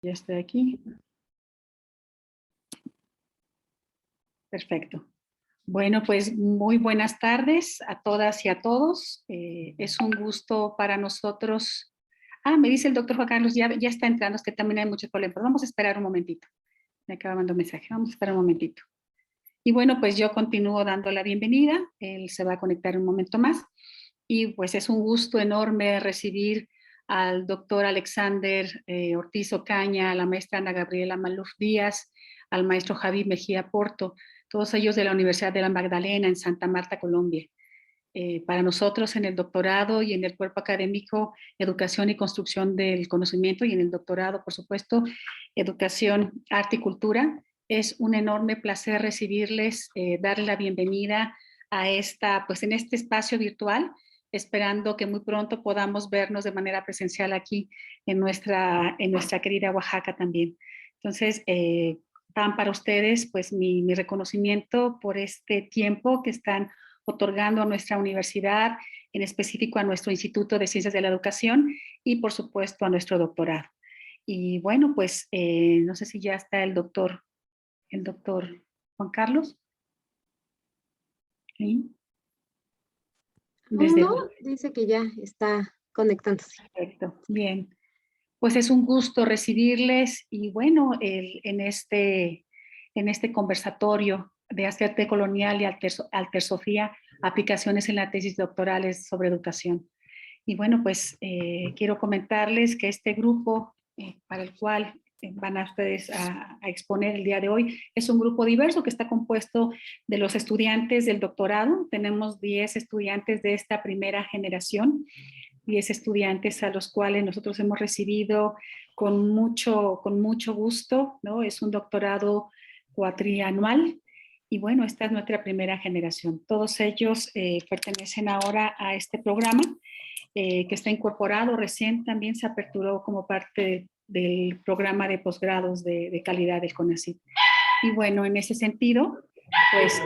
Ya estoy aquí. Perfecto. Bueno, pues muy buenas tardes a todas y a todos. Es un gusto para nosotros. Me dice el doctor Juan Carlos, ya está entrando, es que también hay muchos problemas. Vamos a esperar un momentito. Me acaba mandando un mensaje. Vamos a esperar un momentito. Y bueno, pues yo continúo dando la bienvenida. Él se va a conectar un momento más. Y pues es un gusto enorme recibir al doctor Alexander Ortiz Ocaña, a la maestra Ana Gabriela Maluf Díaz, al maestro Javi Mejía Porto, todos ellos de la Universidad de la Magdalena en Santa Marta, Colombia. Para nosotros en el doctorado y en el cuerpo académico, educación y construcción del conocimiento, y en el doctorado, por supuesto, educación, arte y cultura, es un enorme placer recibirles, darles la bienvenida a pues en este espacio virtual, esperando que muy pronto podamos vernos de manera presencial aquí en nuestra querida Oaxaca también. Entonces, van para ustedes pues mi reconocimiento por este tiempo que están otorgando a nuestra universidad, en específico a nuestro Instituto de Ciencias de la Educación y por supuesto a nuestro doctorado. Y bueno, pues no sé si ya está el doctor Juan Carlos. ¿Sí? No, dice que ya está conectándose. Perfecto, bien. Pues es un gusto recibirles y bueno, en este conversatorio de Hacerte Colonial y Altersofía, aplicaciones en la tesis doctorales sobre educación. Y bueno, pues quiero comentarles que este grupo para el cual van a ustedes a exponer el día de hoy es un grupo diverso que está compuesto de los estudiantes del doctorado. Tenemos 10 estudiantes de esta primera generación, 10 estudiantes a los cuales nosotros hemos recibido con mucho gusto, ¿no? Es un doctorado cuatrianual y bueno, esta es nuestra primera generación. Todos ellos pertenecen ahora a este programa que está incorporado recién, también se aperturó como parte del programa de posgrados de calidad del CONACYT. Y bueno, en ese sentido, pues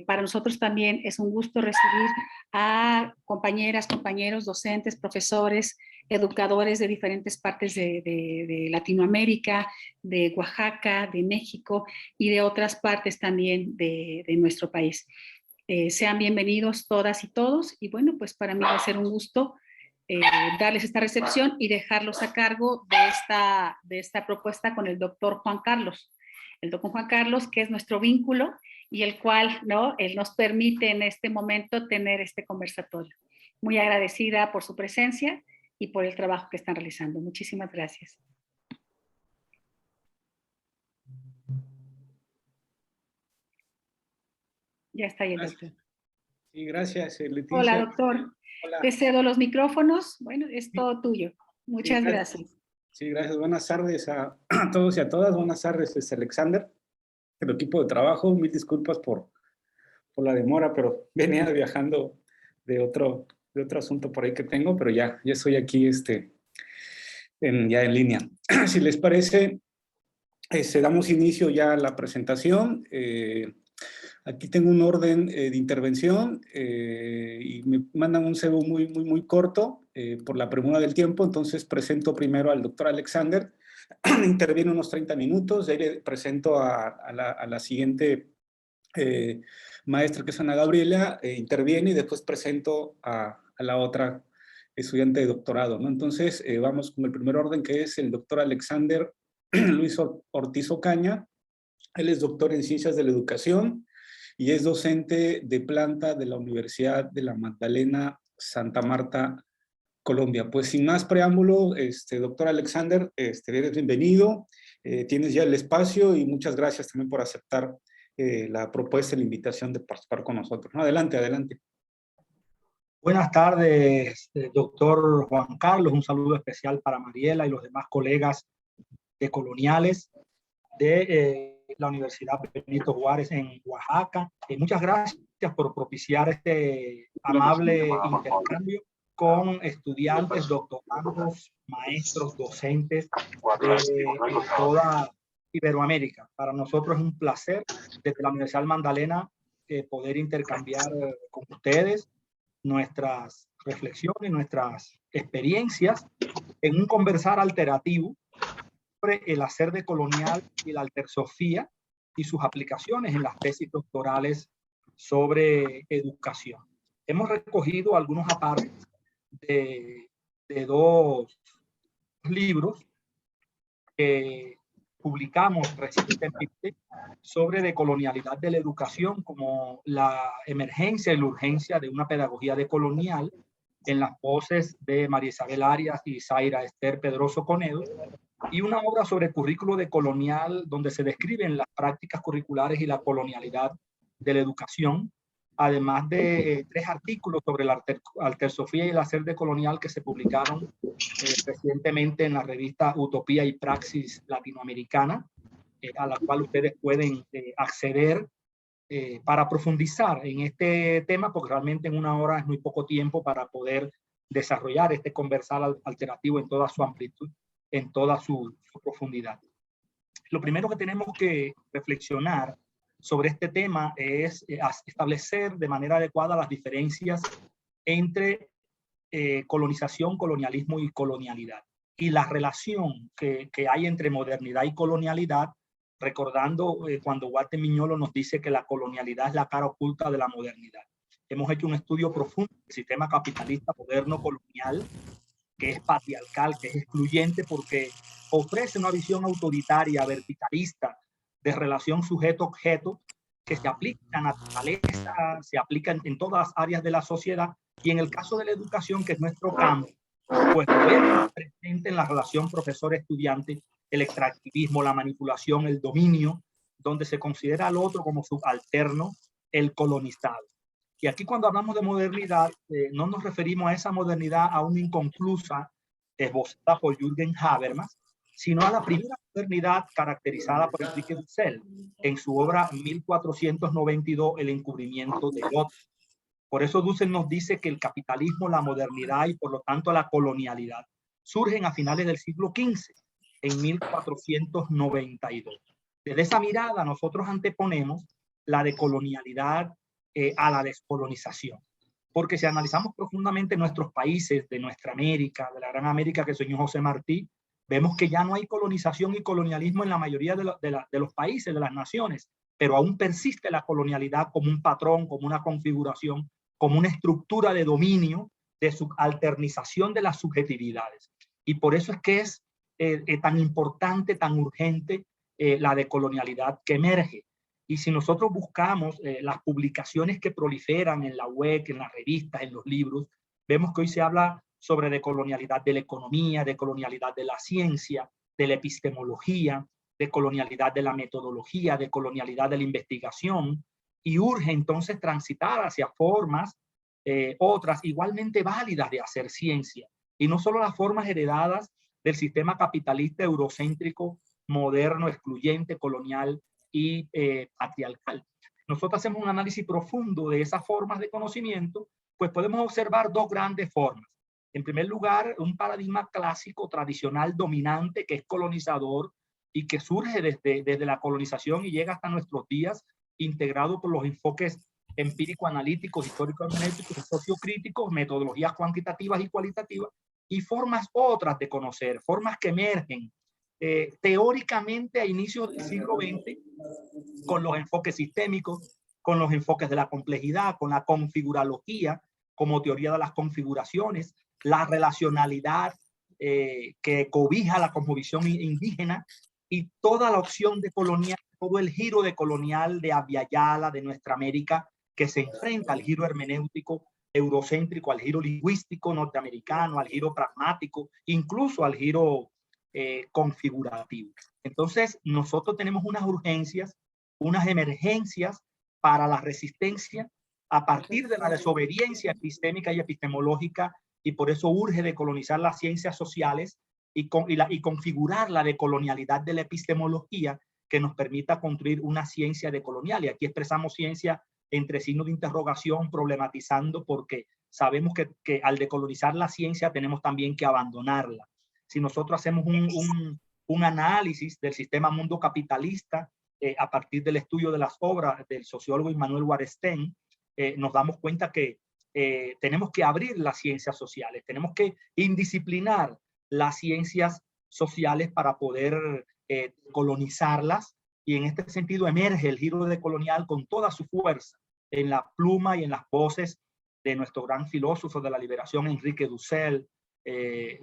para nosotros también es un gusto recibir a compañeras, compañeros, docentes, profesores, educadores de diferentes partes de Latinoamérica, de Oaxaca, de México y de otras partes también de nuestro país. Sean bienvenidos todas y todos y bueno, pues para mí va a ser un gusto darles esta recepción y dejarlos a cargo de esta propuesta con el doctor Juan Carlos. El doctor Juan Carlos, que es nuestro vínculo y el cual, ¿no? Él nos permite en este momento tener este conversatorio. Muy agradecida por su presencia y por el trabajo que están realizando. Muchísimas gracias. Ya está ahí el doctor. Sí, gracias, Leticia. Hola, doctor. Hola. Te cedo los micrófonos. Bueno, es todo tuyo. Muchas gracias. Sí, gracias. Buenas tardes a todos y a todas. Buenas tardes, es Alexander, el equipo de trabajo. Mil disculpas por la demora, pero venía viajando de otro asunto por ahí que tengo, pero ya estoy aquí ya en línea. Si les parece, damos inicio ya a la presentación. Aquí tengo un orden de intervención y me mandan un cebo muy corto por la premura del tiempo, entonces presento primero al doctor Alexander, interviene unos 30 minutos, de ahí presento a la siguiente maestra que es Ana Gabriela, interviene y después presento a la otra estudiante de doctorado, ¿no? Entonces vamos con el primer orden que es el doctor Alexander Luis Ortiz Ocaña. Él es doctor en Ciencias de la Educación y es docente de planta de la Universidad de la Magdalena, Santa Marta, Colombia. Pues sin más preámbulo, doctor Alexander, eres bienvenido, tienes ya el espacio y muchas gracias también por aceptar la propuesta y la invitación de participar con nosotros. No, adelante, adelante. Buenas tardes, doctor Juan Carlos. Un saludo especial para Mariela y los demás colegas de coloniales de la Universidad Benito Juárez en Oaxaca. Muchas gracias por propiciar este amable intercambio con estudiantes, doctorandos, maestros, docentes de toda Iberoamérica. Para nosotros es un placer desde la Universidad Magdalena poder intercambiar con ustedes nuestras reflexiones, nuestras experiencias en un conversar alternativo sobre el hacer decolonial y la altersofía y sus aplicaciones en las tesis doctorales sobre educación. Hemos recogido algunos apartes de dos libros que publicamos recientemente sobre decolonialidad de la educación, como la emergencia y la urgencia de una pedagogía decolonial, en las voces de María Isabel Arias y Zaira Esther Pedroso Conedo, y una obra sobre currículo decolonial donde se describen las prácticas curriculares y la colonialidad de la educación, además de 3 artículos sobre la altersofía y el hacer decolonial que se publicaron recientemente en la revista Utopía y Praxis Latinoamericana, a la cual ustedes pueden acceder para profundizar en este tema, porque realmente en una hora es muy poco tiempo para poder desarrollar este conversar alternativo en toda su amplitud, en toda su profundidad. Lo primero que tenemos que reflexionar sobre este tema es establecer de manera adecuada las diferencias entre colonización, colonialismo y colonialidad, y la relación que hay entre modernidad y colonialidad, recordando cuando Walter Miñolo nos dice que la colonialidad es la cara oculta de la modernidad. Hemos hecho un estudio profundo del sistema capitalista moderno colonial, que es patriarcal, que es excluyente, porque ofrece una visión autoritaria, verticalista, de relación sujeto-objeto, que se aplica en la naturaleza, se aplica en todas las áreas de la sociedad, y en el caso de la educación, que es nuestro campo, pues vemos presente en la relación profesor-estudiante el extractivismo, la manipulación, el dominio, donde se considera al otro como subalterno, el colonizado. Y aquí cuando hablamos de modernidad, no nos referimos a esa modernidad aún inconclusa, esbozada por Jürgen Habermas, sino a la primera modernidad caracterizada por Enrique Dussel en su obra 1492, El encubrimiento del otro. Por eso Dussel nos dice que el capitalismo, la modernidad y por lo tanto la colonialidad surgen a finales del siglo XV, en 1492. Desde esa mirada nosotros anteponemos la decolonialidad a la descolonización. Porque si analizamos profundamente nuestros países, de nuestra América, de la gran América que soñó José Martí, vemos que ya no hay colonización y colonialismo en la mayoría de los países, de las naciones, pero aún persiste la colonialidad como un patrón, como una configuración, como una estructura de dominio, de subalternización de las subjetividades. Y por eso es que es tan importante, tan urgente la decolonialidad que emerge. Y si nosotros buscamos las publicaciones que proliferan en la web, en las revistas, en los libros, vemos que hoy se habla sobre decolonialidad de la economía, decolonialidad de la ciencia, de la epistemología, decolonialidad de la metodología, decolonialidad de la investigación, y urge entonces transitar hacia formas otras igualmente válidas de hacer ciencia, y no solo las formas heredadas del sistema capitalista eurocéntrico, moderno, excluyente, colonial y patriarcal. Nosotros hacemos un análisis profundo de esas formas de conocimiento, pues podemos observar 2 grandes formas. En primer lugar, un paradigma clásico, tradicional, dominante, que es colonizador y que surge desde la colonización y llega hasta nuestros días, integrado por los enfoques empírico-analíticos, histórico-hermenéuticos, sociocríticos, metodologías cuantitativas y cualitativas, y formas otras de conocer, formas que emergen teóricamente a inicios del siglo XX, con los enfoques sistémicos, con los enfoques de la complejidad, con la configurología como teoría de las configuraciones, la relacionalidad que cobija la cosmovisión indígena, y toda la opción de colonial, todo el giro de colonial de Abya Yala, de nuestra América, que se enfrenta al giro hermenéutico eurocéntrico, al giro lingüístico norteamericano, al giro pragmático, incluso al giro configurativo. Entonces, nosotros tenemos unas urgencias, unas emergencias para la resistencia a partir de la desobediencia epistémica y epistemológica, y por eso urge decolonizar las ciencias sociales y configurar la decolonialidad de la epistemología que nos permita construir una ciencia decolonial. Y aquí expresamos ciencia entre signos de interrogación, problematizando, porque sabemos que al decolonizar la ciencia tenemos también que abandonarla. Si nosotros hacemos un análisis del sistema mundo capitalista a partir del estudio de las obras del sociólogo Immanuel Wallerstein, nos damos cuenta que tenemos que abrir las ciencias sociales, tenemos que indisciplinar las ciencias sociales para poder colonizarlas, y en este sentido emerge el giro decolonial con toda su fuerza en la pluma y en las voces de nuestro gran filósofo de la liberación, Enrique Dussel,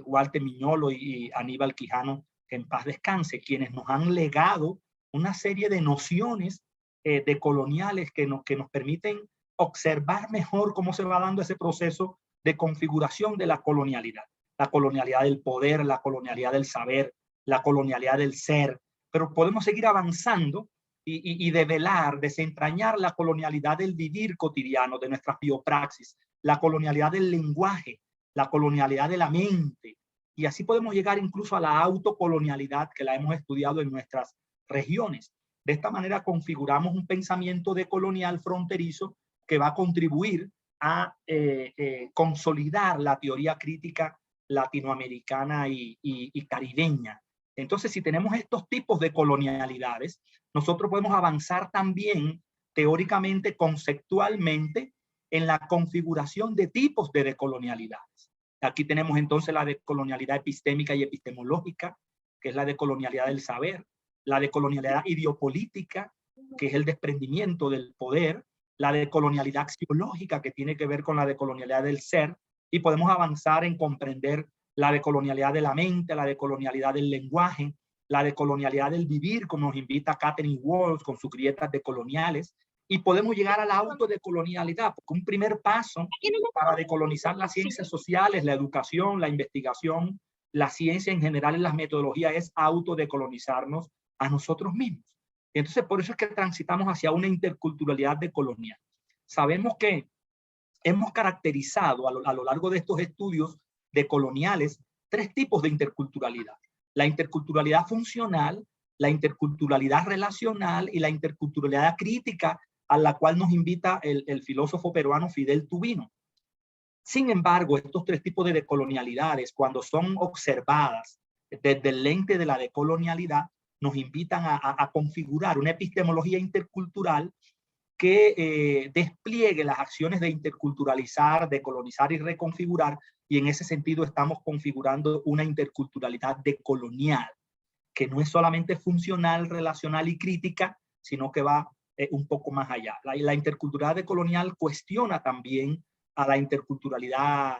Walter Miñolo y Aníbal Quijano, que en paz descanse, quienes nos han legado una serie de nociones decoloniales que nos permiten observar mejor cómo se va dando ese proceso de configuración de la colonialidad del poder, la colonialidad del saber, la colonialidad del ser, pero podemos seguir avanzando y develar, desentrañar la colonialidad del vivir cotidiano, de nuestras biopraxis, la colonialidad del lenguaje, la colonialidad de la mente, y así podemos llegar incluso a la autocolonialidad que la hemos estudiado en nuestras regiones. De esta manera configuramos un pensamiento decolonial fronterizo que va a contribuir a consolidar la teoría crítica latinoamericana y caribeña. Entonces, si tenemos estos tipos de colonialidades, nosotros podemos avanzar también teóricamente, conceptualmente, en la configuración de tipos de decolonialidades. Aquí tenemos entonces la decolonialidad epistémica y epistemológica, que es la decolonialidad del saber, la decolonialidad ideopolítica, que es el desprendimiento del poder, la decolonialidad axiológica, que tiene que ver con la decolonialidad del ser, y podemos avanzar en comprender la decolonialidad de la mente, la decolonialidad del lenguaje, la decolonialidad del vivir, como nos invita Catherine Walsh con sus grietas decoloniales, y podemos llegar a la autodecolonialidad, porque un primer paso para decolonizar las ciencias sociales, la educación, la investigación, la ciencia en general en las metodologías es autodecolonizarnos a nosotros mismos. Entonces, por eso es que transitamos hacia una interculturalidad decolonial. Sabemos que hemos caracterizado a lo largo de estos estudios decoloniales 3 tipos de interculturalidad. La interculturalidad funcional, la interculturalidad relacional y la interculturalidad crítica, a la cual nos invita el filósofo peruano Fidel Tubino. Sin embargo, estos 3 tipos de decolonialidades, cuando son observadas desde el lente de la decolonialidad, nos invitan a configurar una epistemología intercultural que despliegue las acciones de interculturalizar, decolonizar y reconfigurar, y en ese sentido estamos configurando una interculturalidad decolonial, que no es solamente funcional, relacional y crítica, sino que va un poco más allá. La interculturalidad decolonial cuestiona también a la interculturalidad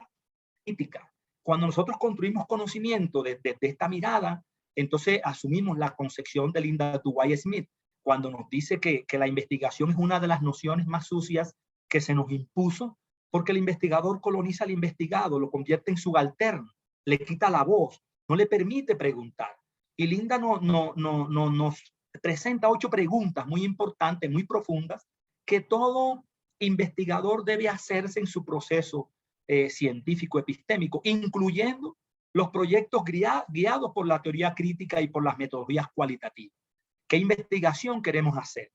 crítica. Cuando nosotros construimos conocimiento desde esta mirada, entonces asumimos la concepción de Linda Duway Smith, cuando nos dice que la investigación es una de las nociones más sucias que se nos impuso, porque el investigador coloniza al investigado, lo convierte en subalterno, le quita la voz, no le permite preguntar. Y Linda nos presenta 8 preguntas muy importantes, muy profundas, que todo investigador debe hacerse en su proceso científico epistémico, incluyendo los proyectos guiados por la teoría crítica y por las metodologías cualitativas. ¿Qué investigación queremos hacer?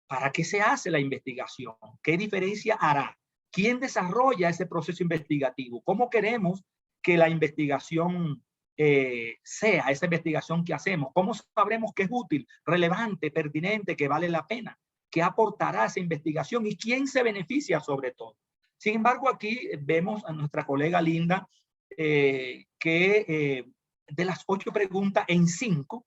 ¿Para qué se hace la investigación? ¿Qué diferencia hará? ¿Quién desarrolla ese proceso investigativo? ¿Cómo queremos que la investigación sea, esa investigación que hacemos? ¿Cómo sabremos que es útil, relevante, pertinente, que vale la pena? ¿Qué aportará esa investigación y quién se beneficia sobre todo? Sin embargo, aquí vemos a nuestra colega Linda que de las 8 preguntas en 5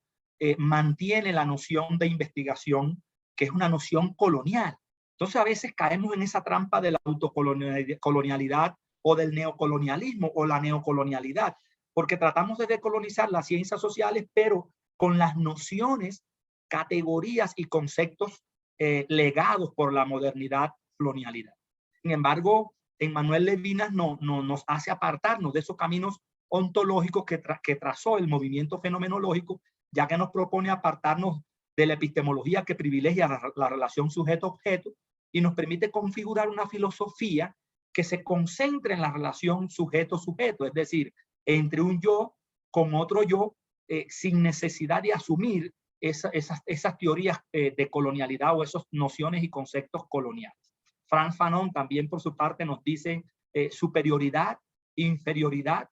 mantiene la noción de investigación, que es una noción colonial. Entonces a veces caemos en esa trampa de la autocolonialidad o del neocolonialismo o la neocolonialidad, porque tratamos de decolonizar las ciencias sociales, pero con las nociones, categorías y conceptos legados por la modernidad colonialidad. Sin embargo, Emmanuel Levinas nos hace apartarnos de esos caminos ontológicos que trazó el movimiento fenomenológico, ya que nos propone apartarnos de la epistemología que privilegia la relación sujeto-objeto y nos permite configurar una filosofía que se concentre en la relación sujeto-sujeto, es decir, entre un yo con otro yo, sin necesidad de asumir esas teorías de colonialidad o esas nociones y conceptos coloniales. Frantz Fanon también por su parte nos dice superioridad, inferioridad.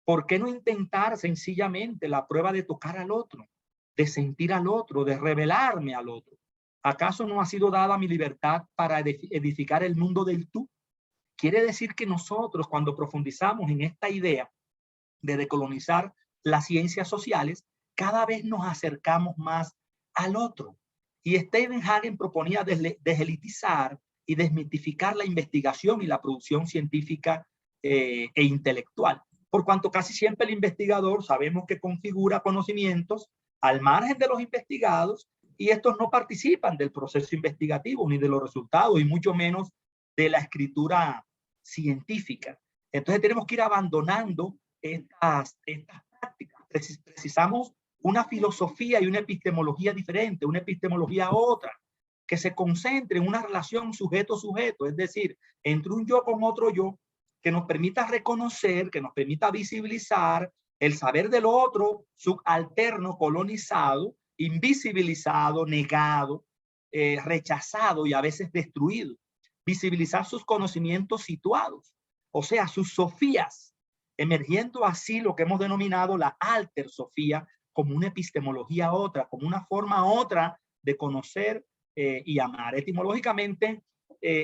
¿Por qué no intentar sencillamente la prueba de tocar al otro, de sentir al otro, de revelarme al otro? ¿Acaso no ha sido dada mi libertad para edificar el mundo del tú? Quiere decir que nosotros, cuando profundizamos en esta idea de decolonizar las ciencias sociales, cada vez nos acercamos más al otro. Y Stephen Hagen proponía desgelitizar y desmitificar la investigación y la producción científica e intelectual, por cuanto casi siempre el investigador sabemos que configura conocimientos al margen de los investigados, y estos no participan del proceso investigativo ni de los resultados, y mucho menos de la escritura científica. Entonces tenemos que ir abandonando estas prácticas. Precisamos una filosofía y una epistemología diferente, una epistemología otra, que se concentre en una relación sujeto-sujeto, es decir, entre un yo con otro yo, que nos permita reconocer, que nos permita visibilizar el saber del otro subalterno, colonizado, invisibilizado, negado, rechazado y a veces destruido. Visibilizar sus conocimientos situados, o sea, sus sofías, emergiendo así lo que hemos denominado la altersofía, como una epistemología otra, como una forma otra de conocer y amar. Etimológicamente,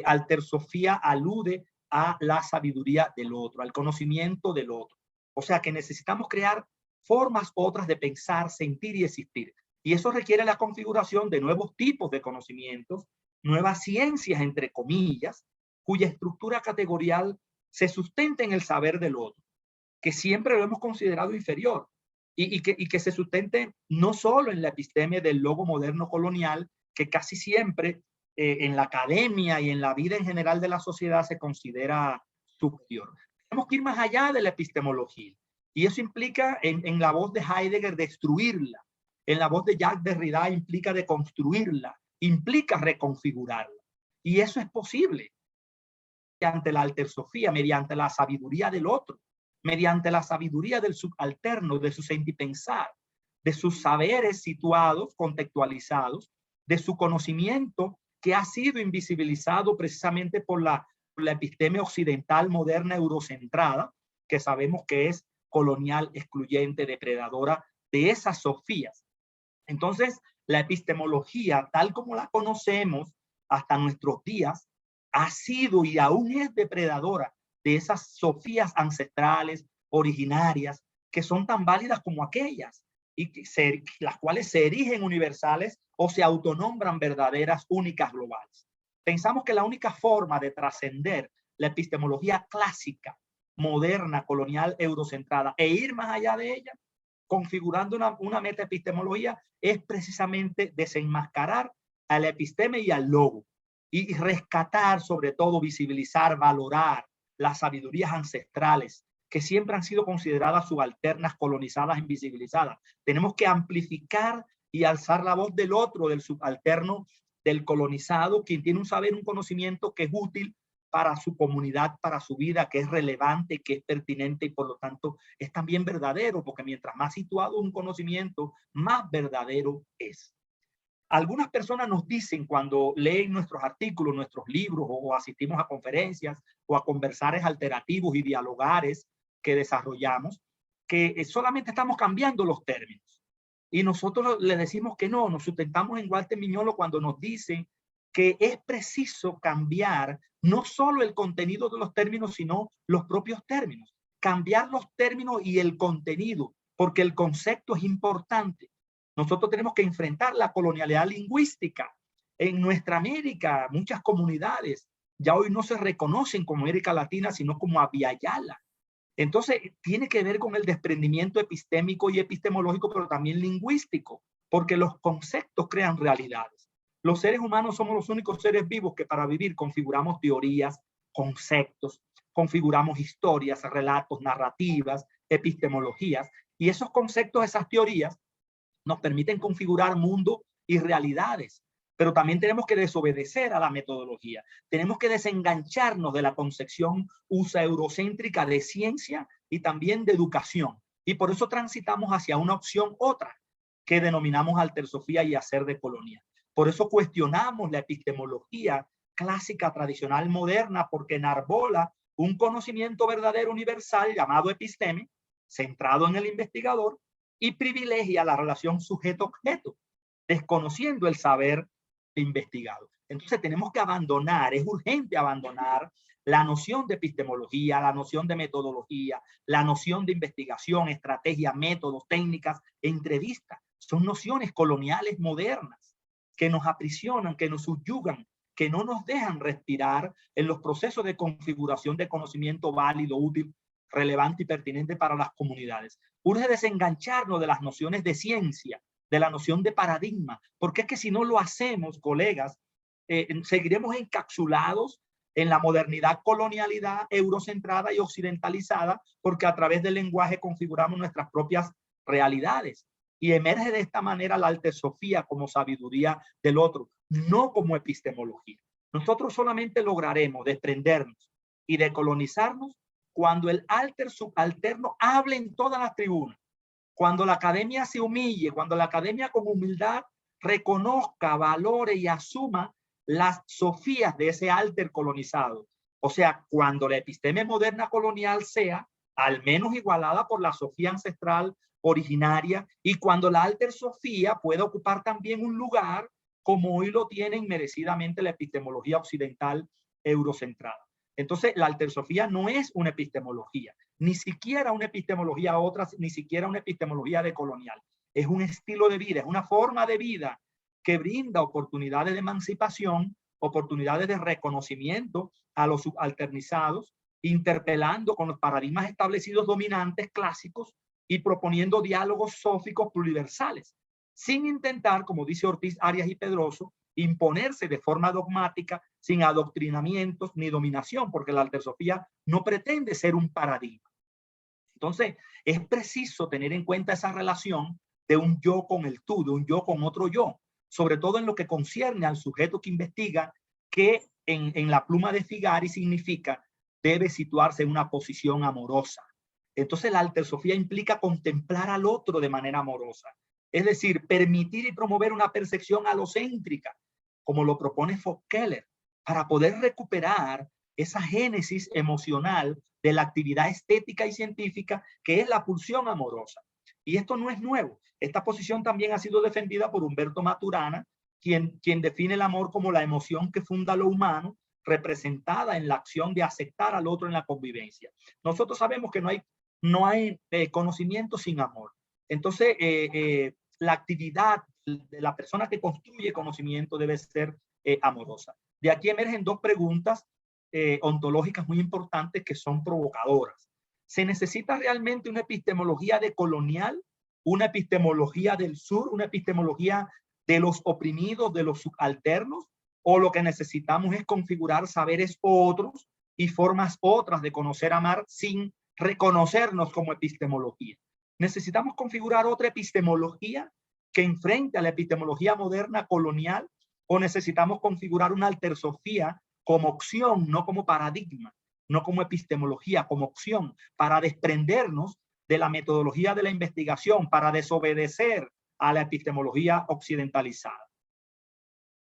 altersofía alude a la sabiduría del otro, al conocimiento del otro. O sea que necesitamos crear formas otras de pensar, sentir y existir. Y eso requiere la configuración de nuevos tipos de conocimientos, nuevas ciencias, entre comillas, cuya estructura categorial se sustenta en el saber del otro, que siempre lo hemos considerado inferior, y que se sustente no solo en la epistemia del logo moderno colonial, que casi siempre en la academia y en la vida en general de la sociedad se considera superior. Tenemos que ir más allá de la epistemología, y eso implica en la voz de Heidegger destruirla, en la voz de Jacques Derrida implica deconstruirla, implica reconfigurarla, y eso es posible mediante la altersofía, mediante la sabiduría del otro, mediante la sabiduría del subalterno, de su sentipensar, de sus saberes situados, contextualizados, de su conocimiento que ha sido invisibilizado precisamente por la episteme occidental moderna eurocentrada, que sabemos que es colonial, excluyente, depredadora de esas sofías. Entonces, la epistemología, tal como la conocemos hasta nuestros días, ha sido y aún es depredadora de esas sofías ancestrales, originarias, que son tan válidas como aquellas, y las cuales se erigen universales o se autonombran verdaderas, únicas, globales. Pensamos que la única forma de trascender la epistemología clásica, moderna, colonial, eurocentrada, e ir más allá de ella, configurando una metaepistemología, es precisamente desenmascarar al episteme y al logo, y rescatar, sobre todo, visibilizar, valorar las sabidurías ancestrales que siempre han sido consideradas subalternas, colonizadas, invisibilizadas. Tenemos que amplificar y alzar la voz del otro, del subalterno, del colonizado, quien tiene un saber, un conocimiento que es útil para su comunidad, para su vida, que es relevante, que es pertinente y por lo tanto es también verdadero, porque mientras más situado un conocimiento, más verdadero es. Algunas personas nos dicen cuando leen nuestros artículos, nuestros libros, o asistimos a conferencias o a conversares alternativos y dialogares que desarrollamos, que solamente estamos cambiando los términos. Y nosotros le decimos que no, nos sustentamos en Walter Miñolo cuando nos dice que es preciso cambiar no solo el contenido de los términos, sino los propios términos. Cambiar los términos y el contenido, porque el concepto es importante. Nosotros tenemos que enfrentar la colonialidad lingüística. En nuestra América, muchas comunidades ya hoy no se reconocen como América Latina, sino como Abya-Yala. Entonces, tiene que ver con el desprendimiento epistémico y epistemológico, pero también lingüístico, porque los conceptos crean realidades. Los seres humanos somos los únicos seres vivos que para vivir configuramos teorías, conceptos, configuramos historias, relatos, narrativas, epistemologías, y esos conceptos, esas teorías, nos permiten configurar mundo y realidades, pero también tenemos que desobedecer a la metodología. Tenemos que desengancharnos de la concepción USA eurocéntrica de ciencia y también de educación. Y por eso transitamos hacia una opción otra, que denominamos altersofía y hacer de colonia. Por eso cuestionamos la epistemología clásica, tradicional, moderna, porque enarbola un conocimiento verdadero universal llamado episteme, centrado en el investigador, y privilegia la relación sujeto-objeto, desconociendo el saber investigado. Entonces tenemos que abandonar, es urgente abandonar la noción de epistemología, la noción de metodología, la noción de investigación, estrategia, métodos, técnicas, entrevistas. Son nociones coloniales modernas que nos aprisionan, que nos subyugan, que no nos dejan respirar en los procesos de configuración de conocimiento válido, útil, relevante y pertinente para las comunidades. Urge desengancharnos de las nociones de ciencia, de la noción de paradigma, porque es que si no lo hacemos, colegas, seguiremos encapsulados en la modernidad, colonialidad eurocentrada y occidentalizada, porque a través del lenguaje configuramos nuestras propias realidades. Y emerge de esta manera la altersofía como sabiduría del otro, no como epistemología. Nosotros solamente lograremos desprendernos y decolonizarnos cuando el alter subalterno hable en todas las tribunas, cuando la academia se humille, cuando la academia con humildad reconozca, valore y asuma las sofías de ese alter colonizado. O sea, cuando la episteme moderna colonial sea al menos igualada por la sofía ancestral originaria, y cuando la alter sofía pueda ocupar también un lugar como hoy lo tiene merecidamente la epistemología occidental eurocentrada. Entonces, la altersofía no es una epistemología, ni siquiera una epistemología otra, ni siquiera una epistemología decolonial. Es un estilo de vida, es una forma de vida que brinda oportunidades de emancipación, oportunidades de reconocimiento a los subalternizados, interpelando con los paradigmas establecidos dominantes clásicos y proponiendo diálogos sóficos pluriversales, sin intentar, como dice Ortiz Arias y Pedroso, imponerse de forma dogmática, sin adoctrinamientos ni dominación, porque la altersofía no pretende ser un paradigma. Entonces, es preciso tener en cuenta esa relación de un yo con el tú, de un yo con otro yo, sobre todo en lo que concierne al sujeto que investiga, que en la pluma de Figari significa debe situarse en una posición amorosa. Entonces la altersofía implica contemplar al otro de manera amorosa, es decir, permitir y promover una percepción alocéntrica, como lo propone Fock-Keller, para poder recuperar esa génesis emocional de la actividad estética y científica que es la pulsión amorosa. Y esto no es nuevo. Esta posición también ha sido defendida por Humberto Maturana, quien define el amor como la emoción que funda lo humano, representada en la acción de aceptar al otro en la convivencia. Nosotros sabemos que no hay conocimiento sin amor. Entonces, la actividad de la persona que construye conocimiento debe ser amorosa. De aquí emergen dos preguntas ontológicas muy importantes que son provocadoras. ¿Se necesita realmente una epistemología decolonial, una epistemología del sur, una epistemología de los oprimidos, de los subalternos? ¿O lo que necesitamos es configurar saberes otros y formas otras de conocer, amar, sin reconocernos como epistemología? ¿Necesitamos configurar otra epistemología que enfrente a la epistemología moderna colonial? ¿O necesitamos configurar una altersofía como opción, no como paradigma, no como epistemología, como opción, para desprendernos de la metodología de la investigación, para desobedecer a la epistemología occidentalizada?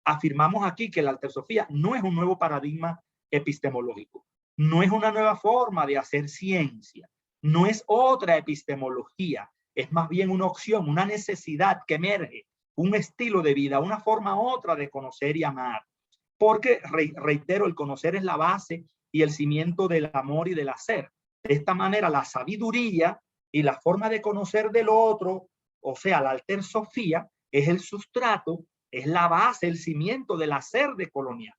Afirmamos aquí que la altersofía no es un nuevo paradigma epistemológico, no es una nueva forma de hacer ciencia, no es otra epistemología, es más bien una opción, una necesidad que emerge, un estilo de vida, una forma otra de conocer y amar. Porque, reitero, el conocer es la base y el cimiento del amor y del hacer. De esta manera, la sabiduría y la forma de conocer del otro, o sea, la altersofía, es el sustrato, es la base, el cimiento del hacer decolonial.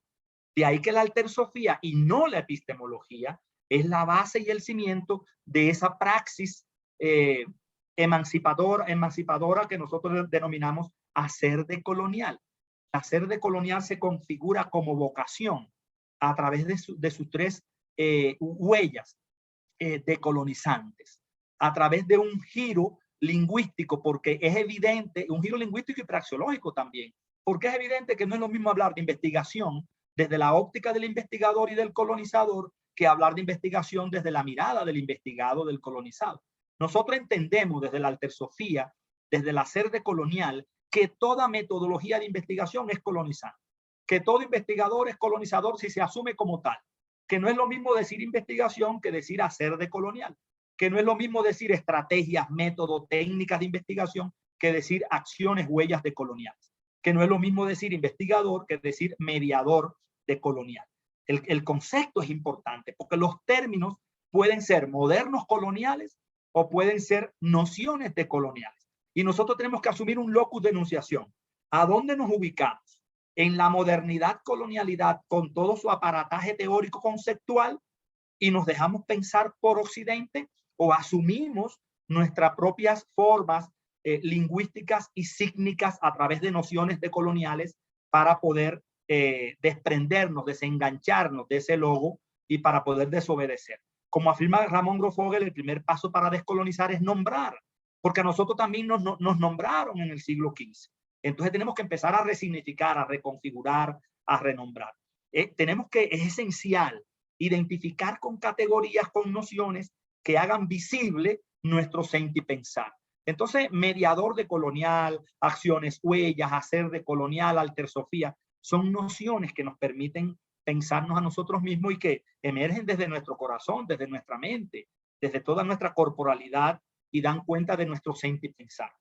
De ahí que la altersofía y no la epistemología es la base y el cimiento de esa praxis emancipadora que nosotros denominamos hacer decolonial. Hacer decolonial se configura como vocación a través de sus tres huellas decolonizantes, a través de un giro lingüístico, porque es evidente, un giro lingüístico y praxeológico también, porque es evidente que no es lo mismo hablar de investigación desde la óptica del investigador y del colonizador que hablar de investigación desde la mirada del investigado, del colonizado. Nosotros entendemos desde la altersofía, desde el hacer decolonial, que toda metodología de investigación es colonizante, que todo investigador es colonizador si se asume como tal, que no es lo mismo decir investigación que decir hacer decolonial, que no es lo mismo decir estrategias, métodos, técnicas de investigación que decir acciones, huellas decoloniales. que no es lo mismo decir investigador que decir mediador decolonial. El concepto es importante porque los términos pueden ser modernos coloniales o pueden ser nociones decoloniales. Y nosotros tenemos que asumir un locus de enunciación. ¿A dónde nos ubicamos? ¿En la modernidad colonialidad con todo su aparataje teórico conceptual y nos dejamos pensar por Occidente, o asumimos nuestras propias formas lingüísticas y sígnicas a través de nociones decoloniales para poder desprendernos, desengancharnos de ese logo y para poder desobedecer? Como afirma Ramón Grosfoguel, el primer paso para descolonizar es nombrar, porque a nosotros también nos nombraron en el siglo XV. Entonces tenemos que empezar a resignificar, a reconfigurar, a renombrar. Es esencial identificar con categorías, con nociones que hagan visible nuestro sentipensar. Entonces, mediador decolonial, acciones huellas, hacer decolonial, altersofía, son nociones que nos permiten pensarnos a nosotros mismos y que emergen desde nuestro corazón, desde nuestra mente, desde toda nuestra corporalidad y dan cuenta de nuestro sentipensar.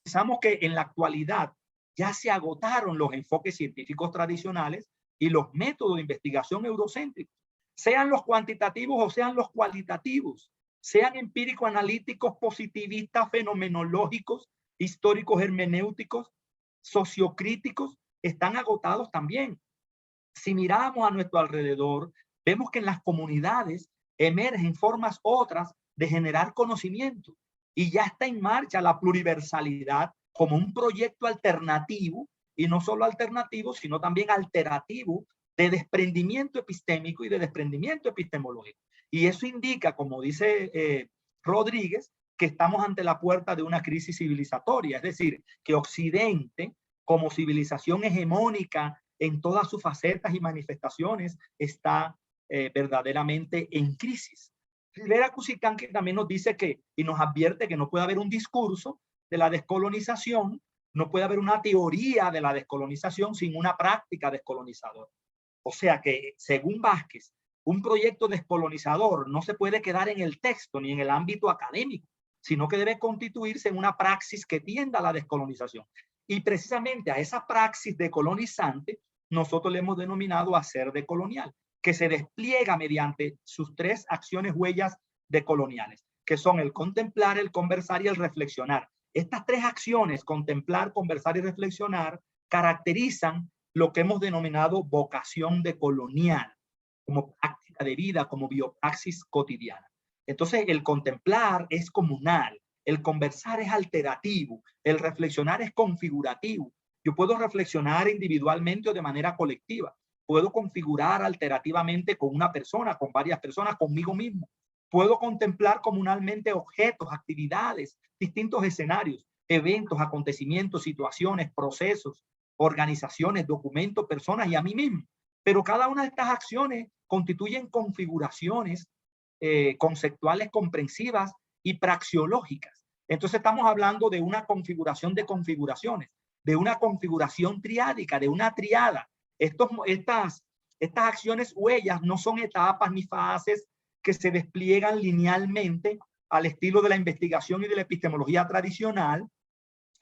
Pensamos que en la actualidad ya se agotaron los enfoques científicos tradicionales y los métodos de investigación eurocéntricos, sean los cuantitativos o sean los cualitativos, sean empírico-analíticos, positivistas, fenomenológicos, históricos, hermenéuticos, sociocríticos, están agotados también. Si miramos a nuestro alrededor, vemos que en las comunidades emergen formas otras de generar conocimiento y ya está en marcha la pluriversalidad como un proyecto alternativo, y no solo alternativo, sino también alternativo de desprendimiento epistémico y de desprendimiento epistemológico. Y eso indica, como dice Rodríguez, que estamos ante la puerta de una crisis civilizatoria, es decir, que Occidente, como civilización hegemónica en todas sus facetas y manifestaciones, está verdaderamente en crisis. Rivera Cusicanqui también nos dice que, y nos advierte que no puede haber un discurso de la descolonización, no puede haber una teoría de la descolonización sin una práctica descolonizadora. O sea que, según Vázquez, un proyecto descolonizador no se puede quedar en el texto ni en el ámbito académico, sino que debe constituirse en una praxis que tienda a la descolonización. Y precisamente a esa praxis decolonizante nosotros le hemos denominado hacer decolonial, que se despliega mediante sus tres acciones huellas decoloniales, que son el contemplar, el conversar y el reflexionar. Estas tres acciones, contemplar, conversar y reflexionar, caracterizan lo que hemos denominado vocación decolonial, como práctica de vida, como biopraxis cotidiana. Entonces, el contemplar es comunal, el conversar es alterativo, el reflexionar es configurativo. Yo puedo reflexionar individualmente o de manera colectiva. Puedo configurar alterativamente con una persona, con varias personas, conmigo mismo. Puedo contemplar comunalmente objetos, actividades, distintos escenarios, eventos, acontecimientos, situaciones, procesos, organizaciones, documentos, personas y a mí mismo. Pero cada una de estas acciones constituyen configuraciones conceptuales comprensivas y praxeológicas. Entonces estamos hablando de una configuración de configuraciones, de una configuración triádica, de una triada. Estas acciones huellas no son etapas ni fases que se despliegan linealmente al estilo de la investigación y de la epistemología tradicional,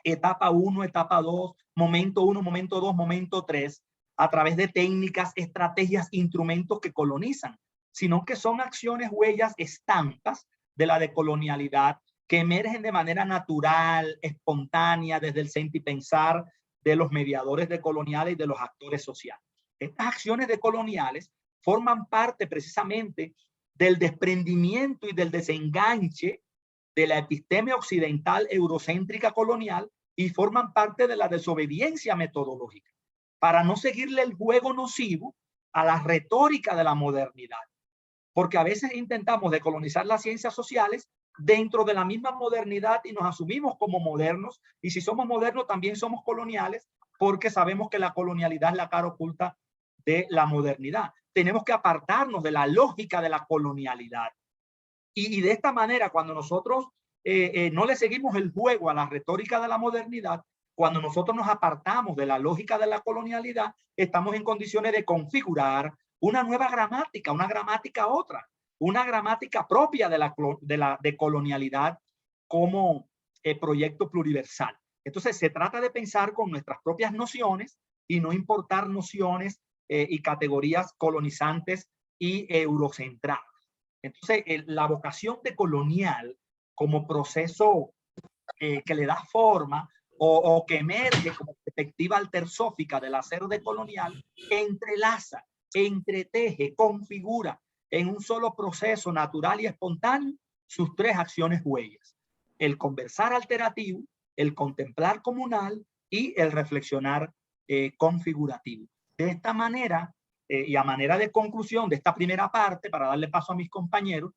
etapa 1, etapa 2, momento 1, momento 2, momento 3, a través de técnicas, estrategias, instrumentos que colonizan, sino que son acciones, huellas, estampas de la decolonialidad que emergen de manera natural, espontánea, desde el sentipensar de los mediadores decoloniales y de los actores sociales. Estas acciones decoloniales forman parte precisamente del desprendimiento y del desenganche de la episteme occidental eurocéntrica colonial y forman parte de la desobediencia metodológica para no seguirle el juego nocivo a la retórica de la modernidad. Porque a veces intentamos decolonizar las ciencias sociales dentro de la misma modernidad y nos asumimos como modernos, y si somos modernos también somos coloniales, porque sabemos que la colonialidad es la cara oculta de la modernidad. Tenemos que apartarnos de la lógica de la colonialidad. Y de esta manera, cuando nosotros no le seguimos el juego a la retórica de la modernidad, cuando nosotros nos apartamos de la lógica de la colonialidad, estamos en condiciones de configurar una nueva gramática, una gramática otra, una gramática propia de la decolonialidad como proyecto pluriversal. Entonces se trata de pensar con nuestras propias nociones y no importar nociones y categorías colonizantes y eurocentradas. Entonces la vocación de colonial como proceso que le da forma o que emerge como perspectiva altersófica del hacer decolonial, entrelaza, entreteje, configura en un solo proceso natural y espontáneo sus tres acciones huellas: el conversar alternativo, el contemplar comunal y el reflexionar configurativo. De esta manera, y a manera de conclusión de esta primera parte, para darle paso a mis compañeros,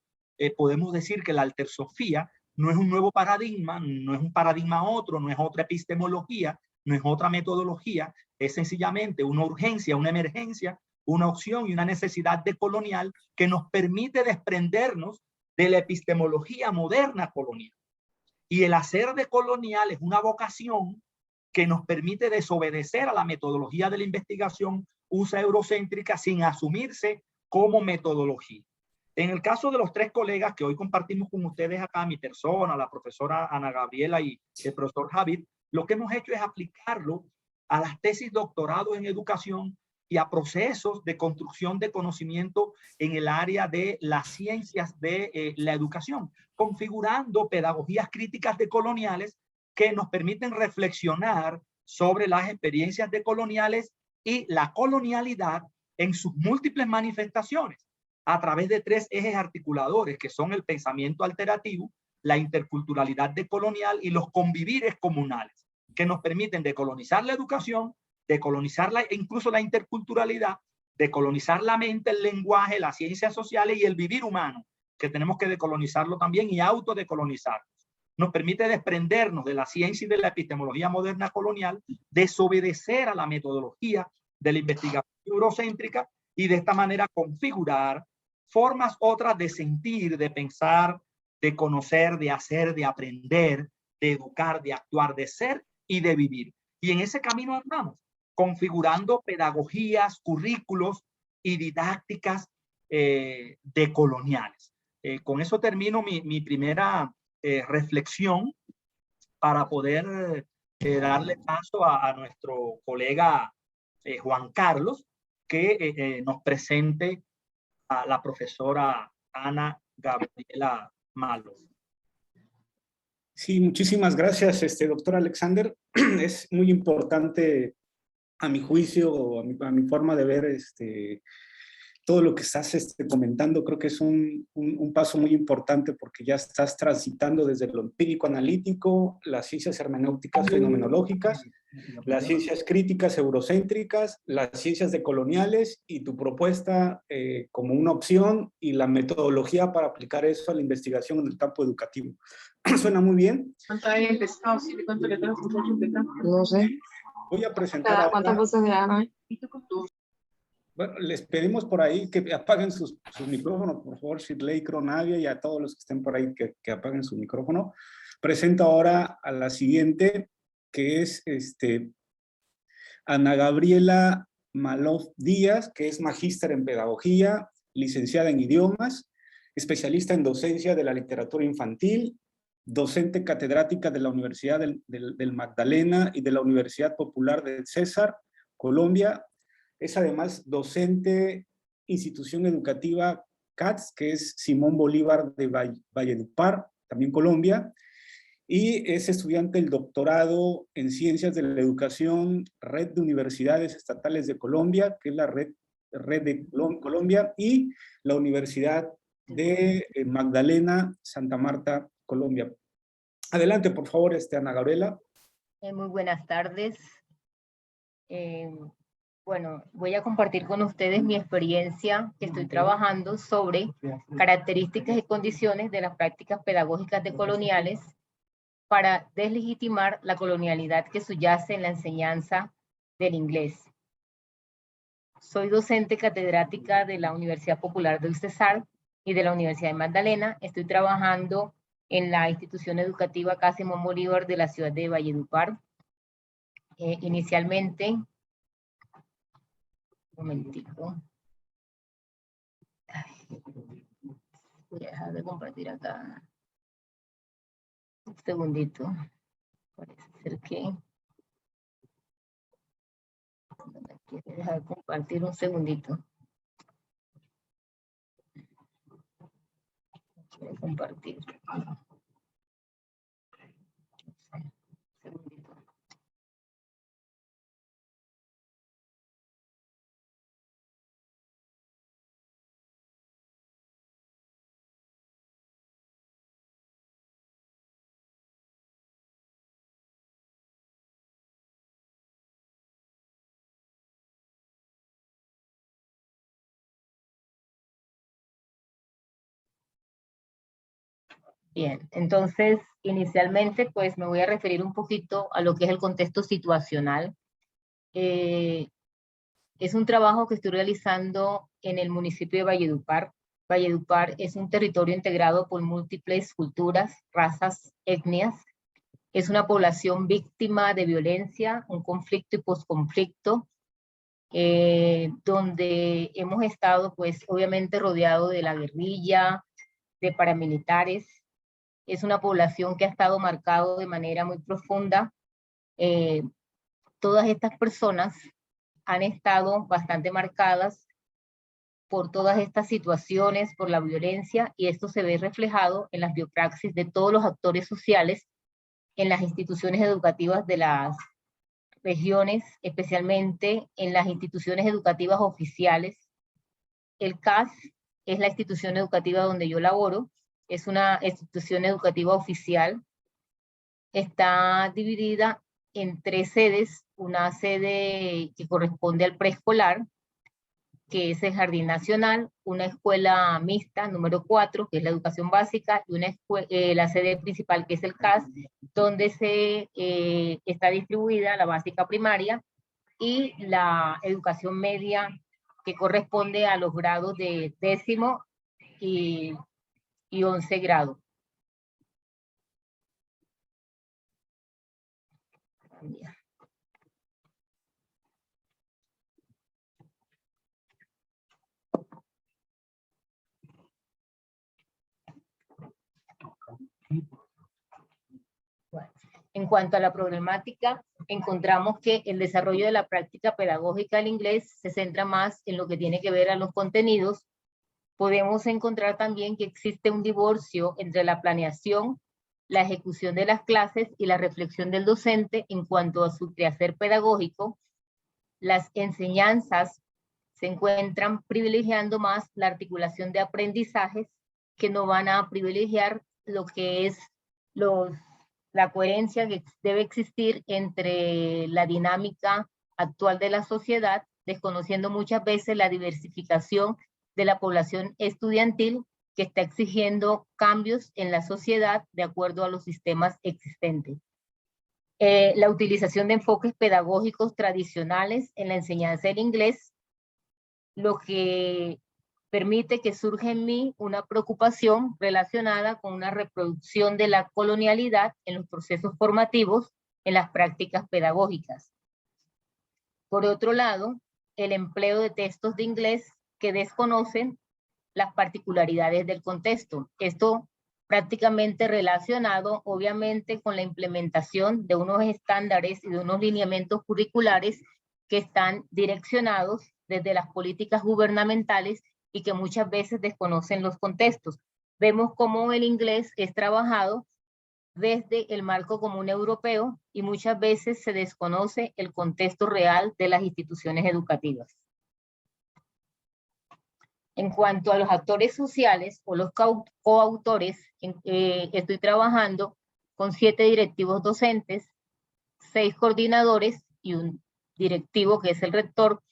podemos decir que la altersofía no es un nuevo paradigma, no es un paradigma otro, no es otra epistemología, no es otra metodología, es sencillamente una urgencia, una emergencia, una opción y una necesidad decolonial que nos permite desprendernos de la epistemología moderna colonial. Y el hacer decolonial es una vocación que nos permite desobedecer a la metodología de la investigación USA eurocéntrica sin asumirse como metodología. En el caso de los tres colegas que hoy compartimos con ustedes acá, mi persona, la profesora Ana Gabriela y el profesor Javid, lo que hemos hecho es aplicarlo a las tesis doctorado en educación y a procesos de construcción de conocimiento en el área de las ciencias de la educación, configurando pedagogías críticas decoloniales que nos permiten reflexionar sobre las experiencias decoloniales y la colonialidad en sus múltiples manifestaciones, a través de tres ejes articuladores que son el pensamiento alternativo, la interculturalidad decolonial y los convivires comunales, que nos permiten decolonizar la educación, decolonizar incluso la interculturalidad, decolonizar la mente, el lenguaje, las ciencias sociales y el vivir humano, que tenemos que decolonizarlo también y autodecolonizarnos. Nos permite desprendernos de la ciencia y de la epistemología moderna colonial, desobedecer a la metodología de la investigación eurocéntrica y de esta manera configurar formas otras de sentir, de pensar, de conocer, de hacer, de aprender, de educar, de actuar, de ser y de vivir. Y en ese camino andamos, configurando pedagogías, currículos y didácticas decoloniales. Con eso termino mi primera reflexión para poder darle paso a nuestro colega Juan Carlos, que nos presente a la profesora Ana Gabriela Malo. Sí, muchísimas gracias, doctor Alexander. Es muy importante, a mi juicio, a mi forma de ver, todo lo que estás comentando. Creo que es un paso muy importante porque ya estás transitando desde lo empírico analítico, las ciencias hermenéuticas fenomenológicas, las ciencias críticas eurocéntricas, las ciencias decoloniales y tu propuesta como una opción y la metodología para aplicar eso a la investigación en el campo educativo. Suena muy bien. ¿Cuánto hay empezado? ¿Cuánto le tengo que empezar? No sé. Voy a presentar ¿Cuántas ahora... voces de Ana? Bueno, les pedimos por ahí que apaguen sus micrófonos, por favor, Shirley, Cronavia, y a todos los que estén por ahí que apaguen su micrófono. Presento ahora a la siguiente, que es Ana Gabriela Malo Díaz, que es magíster en pedagogía, licenciada en idiomas, especialista en docencia de la literatura infantil, docente catedrática de la Universidad del Magdalena y de la Universidad Popular de César, Colombia. Es además docente institución educativa CATS, que es Simón Bolívar de Valledupar, también Colombia, y es estudiante del doctorado en Ciencias de la Educación, Red de Universidades Estatales de Colombia, que es la Red de Colombia, y la Universidad de Magdalena, Santa Marta, Colombia. Adelante, por favor, Ana Gabriela. Muy buenas tardes. Bueno, voy a compartir con ustedes mi experiencia que estoy trabajando sobre características y condiciones de las prácticas pedagógicas decoloniales para deslegitimar la colonialidad que subyace en la enseñanza del inglés. Soy docente catedrática de la Universidad Popular del César y de la Universidad de Magdalena. Estoy trabajando en la institución educativa Simón Bolívar de la ciudad de Valledupar. Inicialmente, un momentico. Voy a dejar de compartir acá. Un segundito. Parece ser que no me quiere dejar compartir un segundito. Quiero compartir. Segundito. Bien, entonces inicialmente pues me voy a referir un poquito a lo que es el contexto situacional. Es un trabajo que estoy realizando en el municipio de Valledupar. Valledupar es un territorio integrado por múltiples culturas, razas, etnias. Es una población víctima de violencia, un conflicto y posconflicto, donde hemos estado pues obviamente rodeado de la guerrilla, de paramilitares. Es una población que ha estado marcado de manera muy profunda. Todas estas personas han estado bastante marcadas por todas estas situaciones, por la violencia, y esto se ve reflejado en las biopraxis de todos los actores sociales en las instituciones educativas de las regiones, especialmente en las instituciones educativas oficiales. El CAS es la institución educativa donde yo laboro, es una institución educativa oficial. Está dividida en 3 sedes, una sede que corresponde al preescolar, que es el Jardín Nacional, una escuela mixta, número 4, que es la educación básica, y la sede principal, que es el CAS, donde está distribuida la básica primaria y la educación media, que corresponde a los grados de 10º y 11 grado. En cuanto a la problemática, encontramos que el desarrollo de la práctica pedagógica del inglés se centra más en lo que tiene que ver a los contenidos. Podemos encontrar también que existe un divorcio entre la planeación, la ejecución de las clases y la reflexión del docente en cuanto a su quehacer pedagógico. Las enseñanzas se encuentran privilegiando más la articulación de aprendizajes, que no van a privilegiar lo que es la coherencia que debe existir entre la dinámica actual de la sociedad, desconociendo muchas veces la diversificación de la población estudiantil que está exigiendo cambios en la sociedad de acuerdo a los sistemas existentes. La utilización de enfoques pedagógicos tradicionales en la enseñanza del inglés, lo que permite que surja en mí una preocupación relacionada con una reproducción de la colonialidad en los procesos formativos, en las prácticas pedagógicas. Por otro lado, el empleo de textos de inglés que desconocen las particularidades del contexto. Esto prácticamente relacionado, obviamente, con la implementación de unos estándares y de unos lineamientos curriculares que están direccionados desde las políticas gubernamentales y que muchas veces desconocen los contextos. Vemos cómo el inglés es trabajado desde el marco común europeo y muchas veces se desconoce el contexto real de las instituciones educativas. En cuanto a los actores sociales o los coautores, estoy trabajando con 7 directivos docentes, 6 coordinadores y un directivo que es el rector,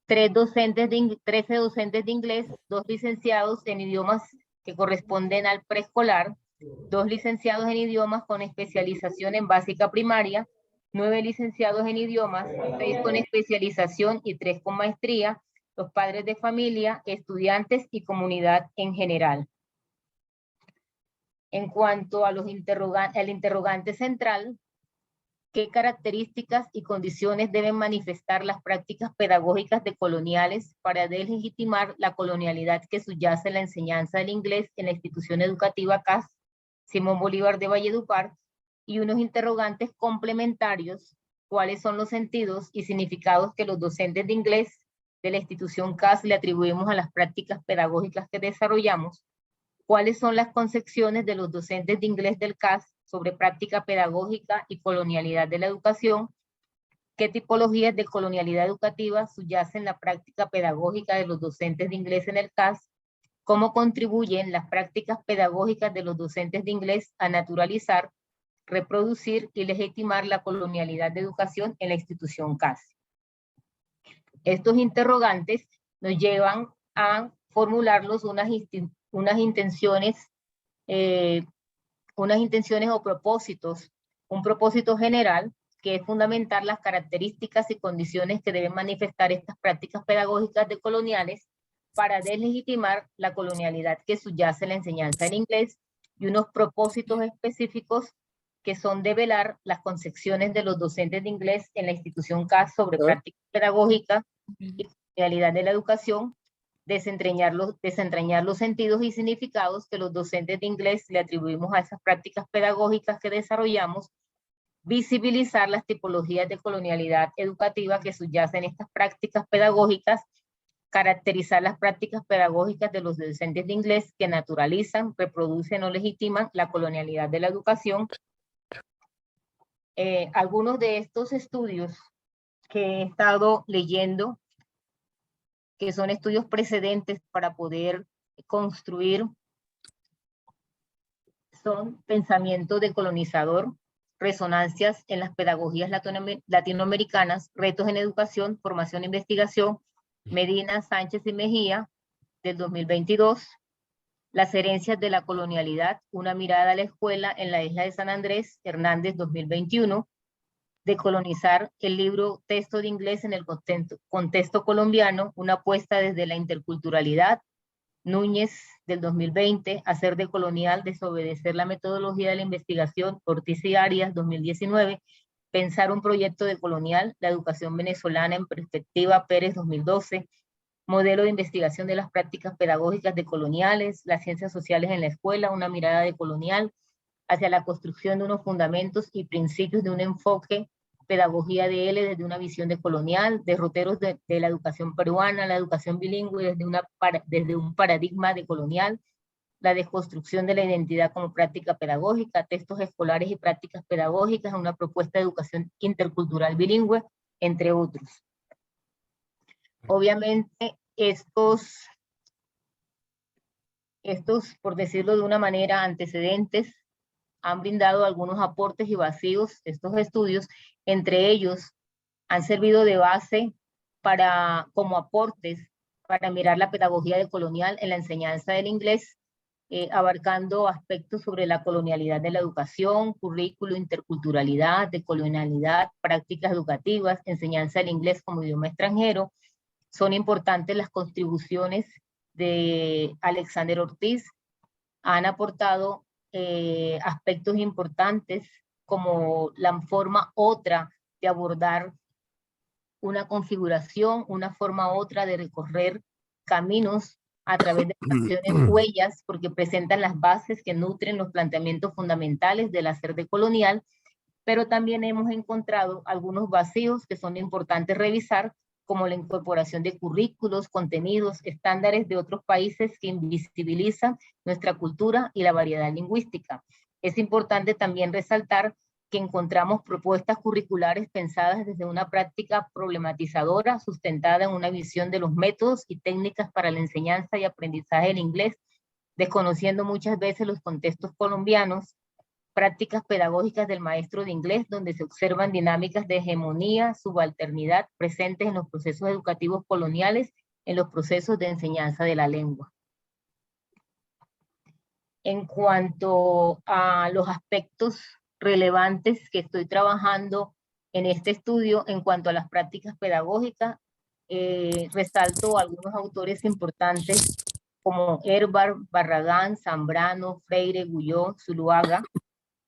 13 docentes de inglés, 2 licenciados en idiomas que corresponden al preescolar, 2 licenciados en idiomas con especialización en básica primaria, 9 licenciados en idiomas, 6 con especialización y 3 con maestría, los padres de familia, estudiantes y comunidad en general. En cuanto a al interrogante central, ¿qué características y condiciones deben manifestar las prácticas pedagógicas decoloniales para deslegitimar la colonialidad que subyace en la enseñanza del inglés en la institución educativa CAS Simón Bolívar de Valledupar? y unos interrogantes complementarios: cuáles son los sentidos y significados que los docentes de inglés de la institución CAS le atribuimos a las prácticas pedagógicas que desarrollamos, cuáles son las concepciones de los docentes de inglés del CAS sobre práctica pedagógica y colonialidad de la educación, qué tipologías de colonialidad educativa subyacen en la práctica pedagógica de los docentes de inglés en el CAS, cómo contribuyen las prácticas pedagógicas de los docentes de inglés a naturalizar, reproducir y legitimar la colonialidad de educación en la institución CAS. Estos interrogantes nos llevan a formularlos unas intenciones o propósitos. Un propósito general, que es fundamentar las características y condiciones que deben manifestar estas prácticas pedagógicas decoloniales para deslegitimar la colonialidad que subyace en la enseñanza en inglés, y unos propósitos específicos que son develar las concepciones de los docentes de inglés en la institución CAS sobre práctica pedagógica y colonialidad de la educación, desentrañar los sentidos y significados que los docentes de inglés le atribuimos a esas prácticas pedagógicas que desarrollamos, visibilizar las tipologías de colonialidad educativa que subyacen en estas prácticas pedagógicas, caracterizar las prácticas pedagógicas de los docentes de inglés que naturalizan, reproducen o legitiman la colonialidad de la educación. Algunos de estos estudios que he estado leyendo, que son estudios precedentes para poder construir, son Pensamiento decolonizador, Resonancias en las pedagogías latinoamericanas, Retos en educación, formación e investigación, Medina, Sánchez y Mejía, del 2022, Las herencias de la colonialidad, una mirada a la escuela en la isla de San Andrés, Hernández, 2021, Decolonizar, el libro Texto de inglés en el contexto colombiano, una apuesta desde la interculturalidad, Núñez, del 2020, Hacer decolonial, desobedecer la metodología de la investigación, Ortiz y Arias, 2019, Pensar un proyecto decolonial, la educación venezolana en perspectiva, Pérez, 2012, Modelo de investigación de las prácticas pedagógicas decoloniales, las ciencias sociales en la escuela, una mirada decolonial hacia la construcción de unos fundamentos y principios de un enfoque, Pedagogía de L desde una visión decolonial, Derroteros de la educación peruana, la educación bilingüe desde un paradigma decolonial, la desconstrucción de la identidad como práctica pedagógica, textos escolares y prácticas pedagógicas, una propuesta de educación intercultural bilingüe, entre otros. Obviamente, estos, por decirlo de una manera, antecedentes, han brindado algunos aportes y vacíos. Estos estudios, entre ellos, han servido de base como aportes para mirar la pedagogía decolonial en la enseñanza del inglés, abarcando aspectos sobre la colonialidad de la educación, currículo, interculturalidad, decolonialidad, prácticas educativas, enseñanza del inglés como idioma extranjero. Son importantes las contribuciones de Alexander Ortiz. Han aportado aspectos importantes como la forma otra de abordar una configuración, una forma otra de recorrer caminos a través de acciones huellas, porque presentan las bases que nutren los planteamientos fundamentales del hacer decolonial, pero también hemos encontrado algunos vacíos que son importantes revisar, como la incorporación de currículos, contenidos, estándares de otros países que invisibilizan nuestra cultura y la variedad lingüística. Es importante también resaltar que encontramos propuestas curriculares pensadas desde una práctica problematizadora, sustentada en una visión de los métodos y técnicas para la enseñanza y aprendizaje del inglés, desconociendo muchas veces los contextos colombianos, prácticas pedagógicas del maestro de inglés, donde se observan dinámicas de hegemonía, subalternidad presentes en los procesos educativos coloniales, en los procesos de enseñanza de la lengua. En cuanto a los aspectos relevantes que estoy trabajando en este estudio, en cuanto a las prácticas pedagógicas, resalto algunos autores importantes como Herbar, Barragán, Zambrano, Freire, Guyot, Zuluaga.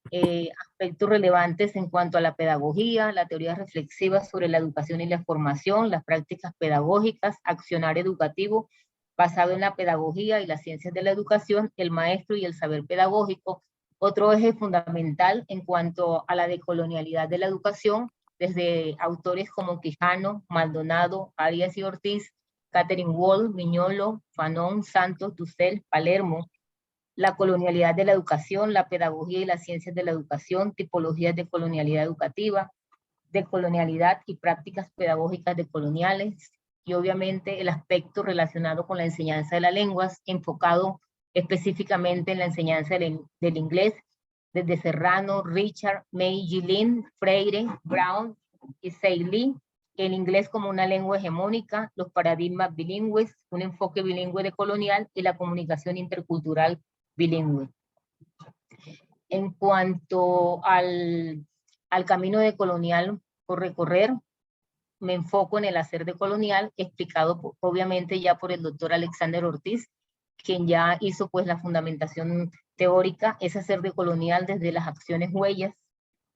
Aspectos relevantes en cuanto a la pedagogía, la teoría reflexiva sobre la educación y la formación, las prácticas pedagógicas, accionar educativo basado en la pedagogía y las ciencias de la educación, el maestro y el saber pedagógico, Otro eje fundamental en cuanto a la decolonialidad de la educación, desde autores como Quijano, Maldonado, Arias y Ortiz, Catherine Wall, Miñolo, Fanon, Santos, Dussel, Palermo, la colonialidad de la educación, la pedagogía y las ciencias de la educación, tipologías de colonialidad educativa, de colonialidad y prácticas pedagógicas decoloniales, y obviamente el aspecto relacionado con la enseñanza de las lenguas, enfocado específicamente en la enseñanza del inglés, desde Serrano, Richard, May, Gilin, Freire, Brown y Seiley, el inglés como una lengua hegemónica, los paradigmas bilingües, un enfoque bilingüe decolonial y la comunicación intercultural bilingüe. En cuanto al camino decolonial por recorrer, me enfoco en el hacer decolonial, explicado obviamente ya por el doctor Alexander Ortiz, quien ya hizo pues la fundamentación teórica. Es hacer decolonial desde las acciones huellas,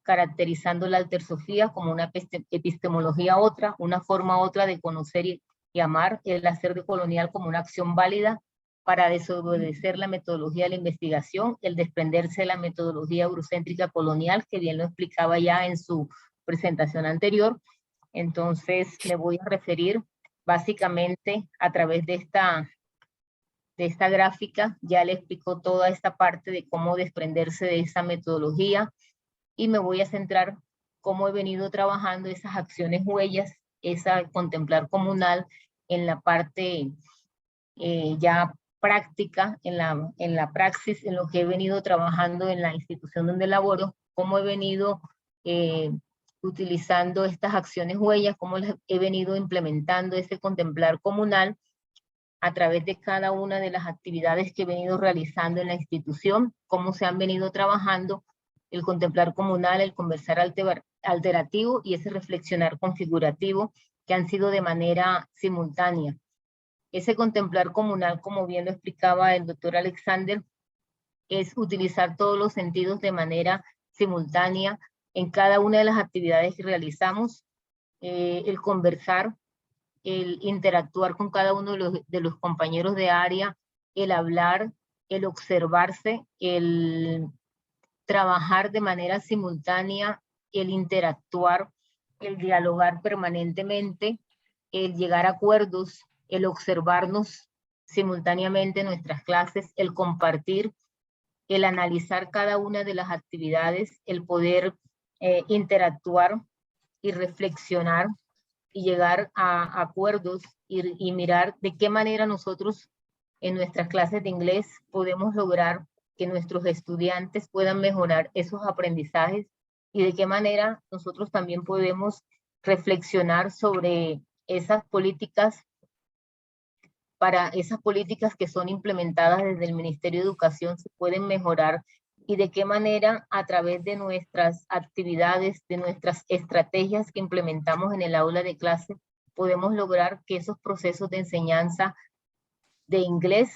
caracterizando la altersofía como una epistemología otra, una forma otra de conocer y amar, el hacer decolonial como una acción válida para desobedecer la metodología de la investigación, el desprenderse de la metodología eurocéntrica colonial, que bien lo explicaba ya en su presentación anterior. Entonces me voy a referir básicamente a través de esta gráfica, ya le explicó toda esta parte de cómo desprenderse de esa metodología, y me voy a centrar cómo he venido trabajando esas acciones huellas, esa contemplar comunal en la parte ya práctica, en la praxis, en lo que he venido trabajando en la institución donde laboro, cómo he venido utilizando estas acciones huellas, cómo las he venido implementando ese contemplar comunal a través de cada una de las actividades que he venido realizando en la institución, cómo se han venido trabajando el contemplar comunal, el conversar alternativo y ese reflexionar configurativo, que han sido de manera simultánea. Ese contemplar comunal, como bien lo explicaba el doctor Alexander, es utilizar todos los sentidos de manera simultánea en cada una de las actividades que realizamos, el conversar, el interactuar con cada uno de los compañeros de área, el hablar, el observarse, el trabajar de manera simultánea, el interactuar, el dialogar permanentemente, el llegar a acuerdos, el observarnos simultáneamente en nuestras clases, el compartir, el analizar cada una de las actividades, el poder interactuar y reflexionar y llegar a acuerdos y mirar de qué manera nosotros en nuestras clases de inglés podemos lograr que nuestros estudiantes puedan mejorar esos aprendizajes y de qué manera nosotros también podemos reflexionar sobre esas políticas, para esas políticas que son implementadas desde el Ministerio de Educación se pueden mejorar y de qué manera a través de nuestras actividades, de nuestras estrategias que implementamos en el aula de clase, podemos lograr que esos procesos de enseñanza de inglés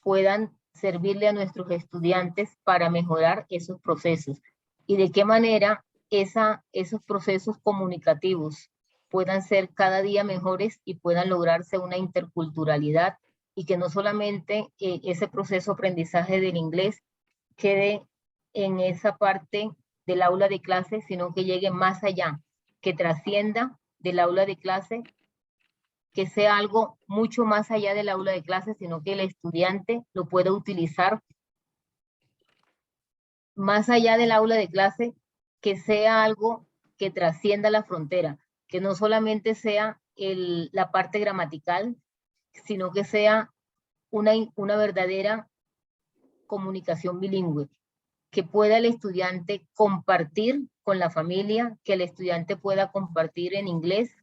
puedan servirle a nuestros estudiantes para mejorar esos procesos y de qué manera esos procesos comunicativos puedan ser cada día mejores y puedan lograrse una interculturalidad y que no solamente ese proceso de aprendizaje del inglés quede en esa parte del aula de clase, sino que llegue más allá, que trascienda del aula de clase, que sea algo mucho más allá del aula de clase, sino que el estudiante lo pueda utilizar más allá del aula de clase, que sea algo que trascienda la frontera, que no solamente sea la parte gramatical, sino que sea una verdadera comunicación bilingüe, que pueda el estudiante compartir con la familia, que el estudiante pueda compartir en inglés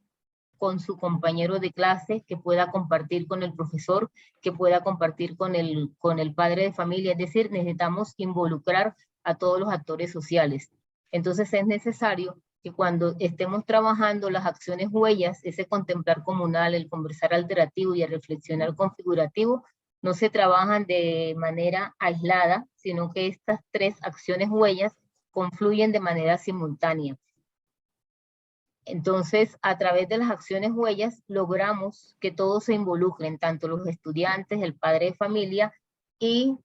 con su compañero de clase, que pueda compartir con el profesor, que pueda compartir con el padre de familia. Es decir, necesitamos involucrar a todos los actores sociales. Entonces es necesario que cuando estemos trabajando las acciones huellas, ese contemplar comunal, el conversar alternativo y el reflexionar configurativo, no se trabajan de manera aislada, sino que estas tres acciones huellas confluyen de manera simultánea. Entonces, a través de las acciones huellas, logramos que todos se involucren, tanto los estudiantes, el padre de familia y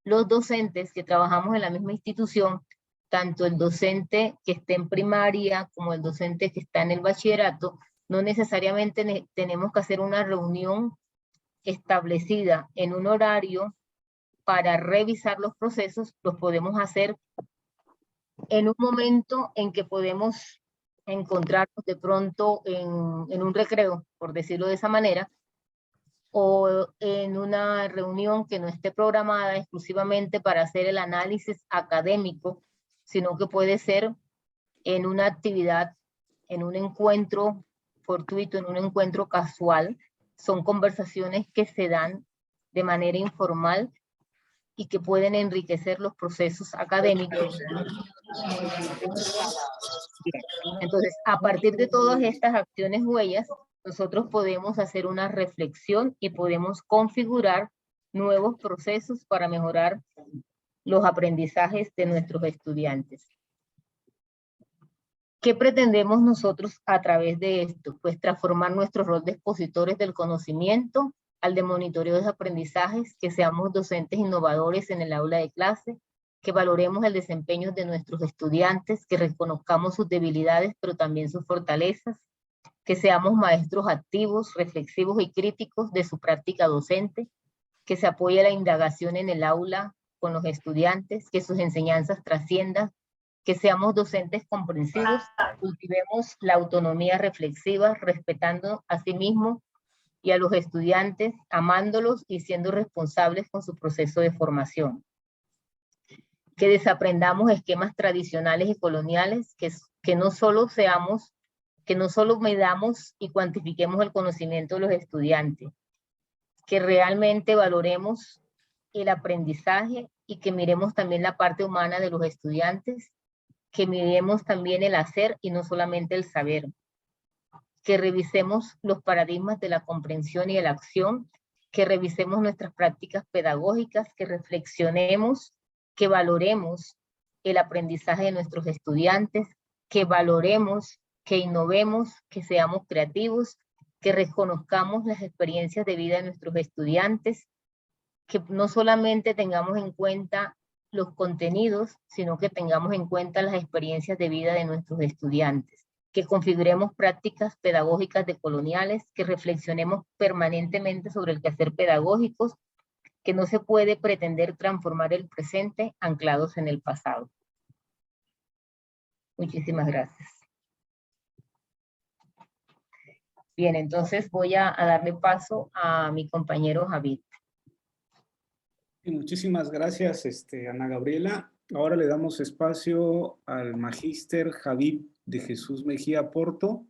los docentes que trabajamos en la misma institución, tanto el docente que esté en primaria como el docente que está en el bachillerato, no necesariamente tenemos que hacer una reunión establecida en un horario para revisar los procesos. Los podemos hacer en un momento en que podemos encontrarnos de pronto en un recreo, por decirlo de esa manera, o en una reunión que no esté programada exclusivamente para hacer el análisis académico, sino que puede ser en una actividad, en un encuentro fortuito, en un encuentro casual. Son conversaciones que se dan de manera informal y que pueden enriquecer los procesos académicos. Bien. Entonces, a partir de todas estas acciones huellas, nosotros podemos hacer una reflexión y podemos configurar nuevos procesos para mejorar los aprendizajes de nuestros estudiantes. ¿Qué pretendemos nosotros a través de esto? Pues transformar nuestro rol de expositores del conocimiento al de monitoreo de aprendizajes, que seamos docentes innovadores en el aula de clase, que valoremos el desempeño de nuestros estudiantes, que reconozcamos sus debilidades, pero también sus fortalezas, que seamos maestros activos, reflexivos y críticos de su práctica docente, que se apoye la indagación en el aula con los estudiantes, que sus enseñanzas trasciendan, que seamos docentes comprensivos, cultivemos la autonomía reflexiva, respetando a sí mismos y a los estudiantes, amándolos y siendo responsables con su proceso de formación. Que desaprendamos esquemas tradicionales y coloniales, que no solo medamos y cuantifiquemos el conocimiento de los estudiantes, que realmente valoremos el aprendizaje y que miremos también la parte humana de los estudiantes, que miremos también el hacer y no solamente el saber, que revisemos los paradigmas de la comprensión y de la acción, que revisemos nuestras prácticas pedagógicas, que reflexionemos, que valoremos el aprendizaje de nuestros estudiantes, que valoremos, que innovemos, que seamos creativos, que reconozcamos las experiencias de vida de nuestros estudiantes, que no solamente tengamos en cuenta los contenidos, sino que tengamos en cuenta las experiencias de vida de nuestros estudiantes, que configuremos prácticas pedagógicas decoloniales, que reflexionemos permanentemente sobre el quehacer pedagógico, que no se puede pretender transformar el presente anclados en el pasado. Muchísimas gracias. Bien, entonces voy a darle paso a mi compañero Javid. Muchísimas gracias, Ana Gabriela. Ahora le damos espacio al magíster Javid de Jesús Mejía Porto.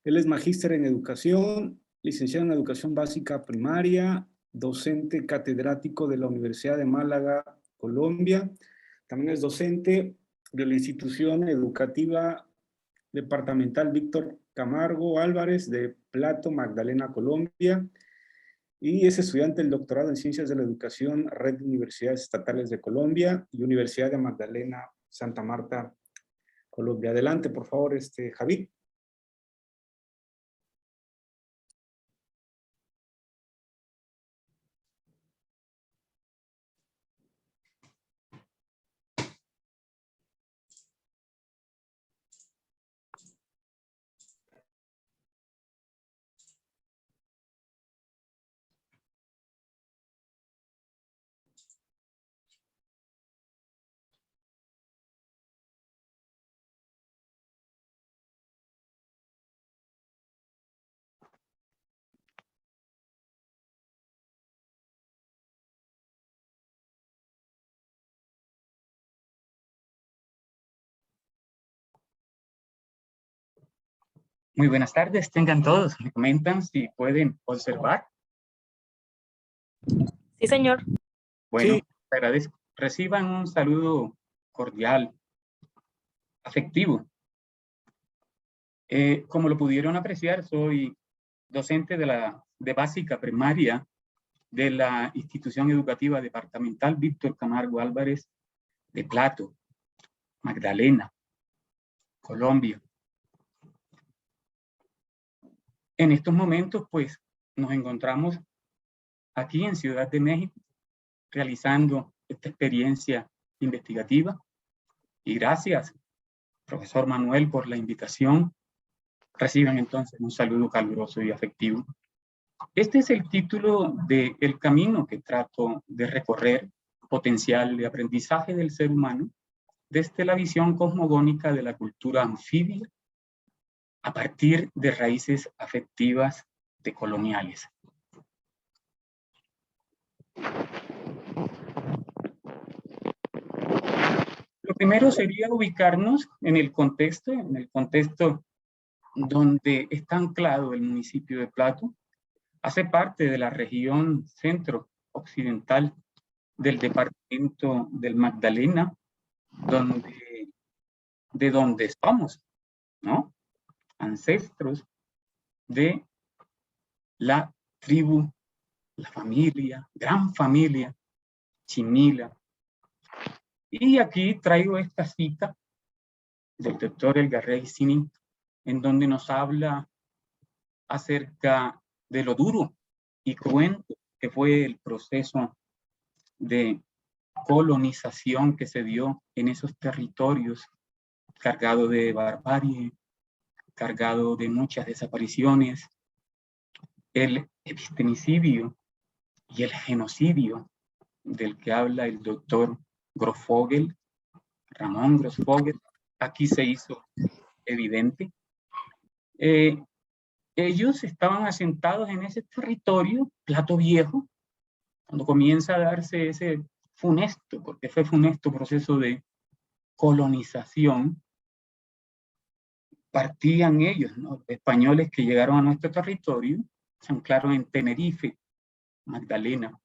Él es magíster en educación, licenciado en educación básica primaria, docente catedrático de la Universidad de Málaga, Colombia. También es docente de la institución educativa departamental Víctor Camargo Álvarez de Plato, Magdalena, Colombia. Y es estudiante del doctorado en Ciencias de la Educación, Red de Universidades Estatales de Colombia y Universidad de Magdalena, Santa Marta, Colombia. Adelante, por favor, Javid. Muy buenas tardes, tengan todos. Me comentan si pueden observar. Sí, señor. Bueno, Sí. agradezco. Reciban un saludo cordial, afectivo. Como lo pudieron apreciar, soy docente de básica primaria de la institución educativa departamental Víctor Camargo Álvarez de Plato, Magdalena, Colombia. En estos momentos, pues, nos encontramos aquí en Ciudad de México, realizando esta experiencia investigativa. Y gracias, profesor Manuel, por la invitación. Reciban entonces un saludo caluroso y afectivo. Este es el título del camino que trato de recorrer, potencial de aprendizaje del ser humano, desde la visión cosmogónica de la cultura anfibia, a partir de raíces afectivas decoloniales. Lo primero sería ubicarnos en el contexto donde está anclado el municipio de Plato. Hace parte de la región centro-occidental del departamento del Magdalena, de donde somos, ¿no? Ancestros de la tribu, la familia, gran familia Chinila. Y aquí traigo esta cita del doctor Elgarrey Sinin, en donde nos habla acerca de lo duro y cruento que fue el proceso de colonización que se dio en esos territorios, cargado de barbarie, cargado de muchas desapariciones, el epistemicidio y el genocidio del que habla el doctor Grossfogel, Ramón Grossfogel, aquí se hizo evidente. Ellos estaban asentados en ese territorio, Plato Viejo, cuando comienza a darse ese funesto, porque fue funesto proceso de colonización. Partían ellos, ¿no? Los españoles que llegaron a nuestro territorio, se anclaron en Tenerife, Magdalena,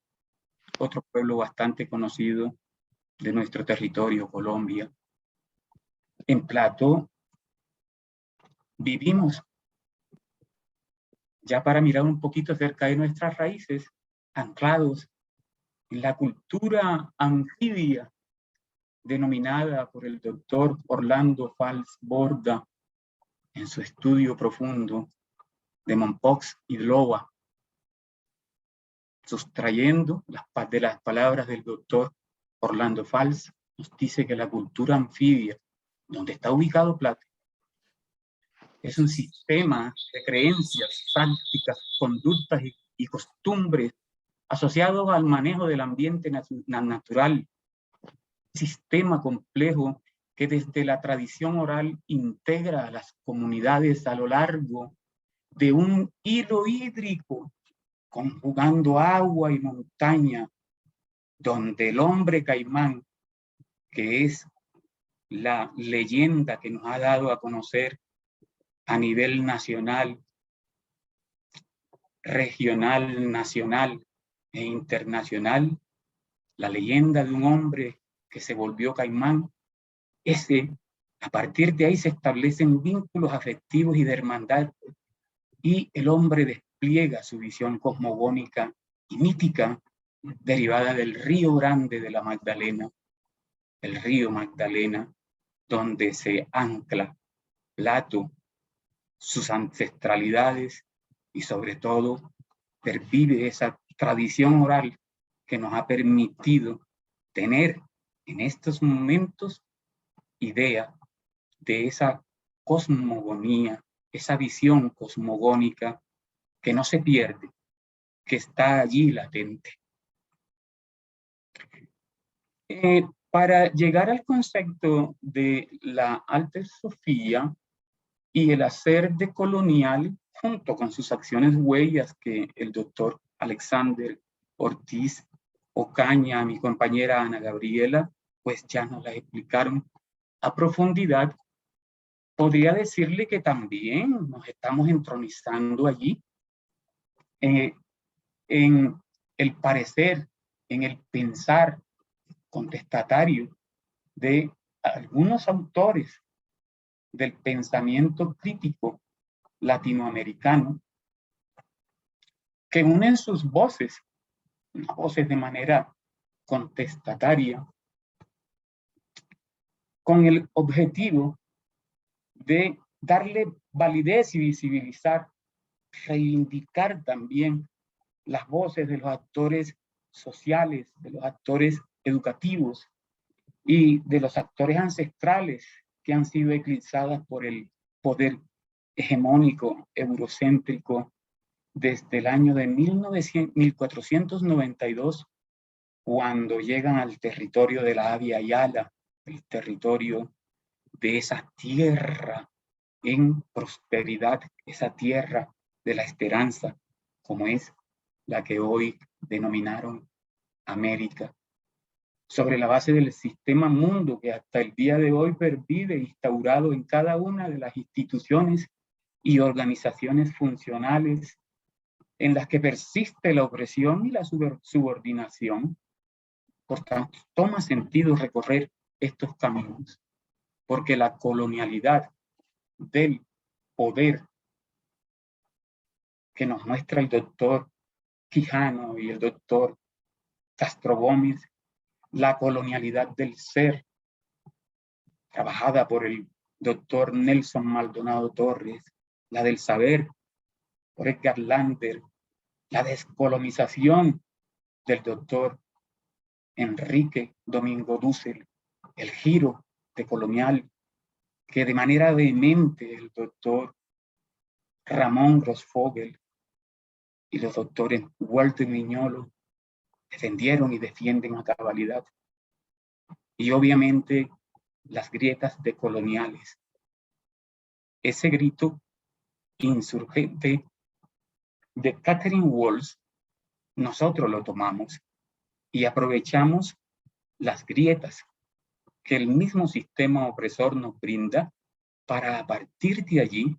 otro pueblo bastante conocido de nuestro territorio, Colombia. En Plato vivimos, ya para mirar un poquito acerca de nuestras raíces, anclados en la cultura anfibia denominada por el doctor Orlando Fals Borda en su estudio profundo de Mompox y Loa, sustrayendo de las palabras del doctor Orlando Fals, nos dice que la cultura anfibia, donde está ubicado Plato, es un sistema de creencias, prácticas, conductas y costumbres asociados al manejo del ambiente natural, sistema complejo que desde la tradición oral integra a las comunidades a lo largo de un hilo hídrico, conjugando agua y montaña, donde el hombre caimán, que es la leyenda que nos ha dado a conocer a nivel nacional, regional, nacional e internacional, la leyenda de un hombre que se volvió caimán, a partir de ahí se establecen vínculos afectivos y de hermandad, y el hombre despliega su visión cosmogónica y mítica derivada del río Grande de la Magdalena, el río Magdalena, donde se ancla Plato, sus ancestralidades y sobre todo pervive esa tradición oral que nos ha permitido tener en estos momentos idea de esa cosmogonía, esa visión cosmogónica que no se pierde, que está allí latente. Para llegar al concepto de la Altesofía y el hacer decolonial, junto con sus acciones huellas que el doctor Alexander Ortiz Ocaña, mi compañera Ana Gabriela, pues ya nos las explicaron a profundidad, podría decirle que también nos estamos entronizando allí en el parecer, en el pensar contestatario de algunos autores del pensamiento crítico latinoamericano que unen sus voces, voces de manera contestataria, con el objetivo de darle validez y visibilizar, reivindicar también las voces de los actores sociales, de los actores educativos y de los actores ancestrales que han sido eclipsadas por el poder hegemónico, eurocéntrico, desde el año de 1492, cuando llegan al territorio de la Abya Yala, el territorio de esa tierra en prosperidad, esa tierra de la esperanza, como es la que hoy denominaron América, sobre la base del sistema mundo que hasta el día de hoy pervive instaurado en cada una de las instituciones y organizaciones funcionales en las que persiste la opresión y la subordinación. Por tanto, toma sentido recorrer estos caminos, porque la colonialidad del poder que nos muestra el doctor Quijano y el doctor Castro Gómez, la colonialidad del ser, trabajada por el doctor Nelson Maldonado Torres, la del saber por Edgar Lander, la descolonización del doctor Enrique Domingo Dussel, el giro decolonial que de manera vehemente el doctor Ramón Grossfogel y los doctores Walter Miñolo defendieron y defienden a cabalidad. Y obviamente las grietas decoloniales. Ese grito insurgente de Catherine Walsh, nosotros lo tomamos y aprovechamos las grietas que el mismo sistema opresor nos brinda para a partir de allí,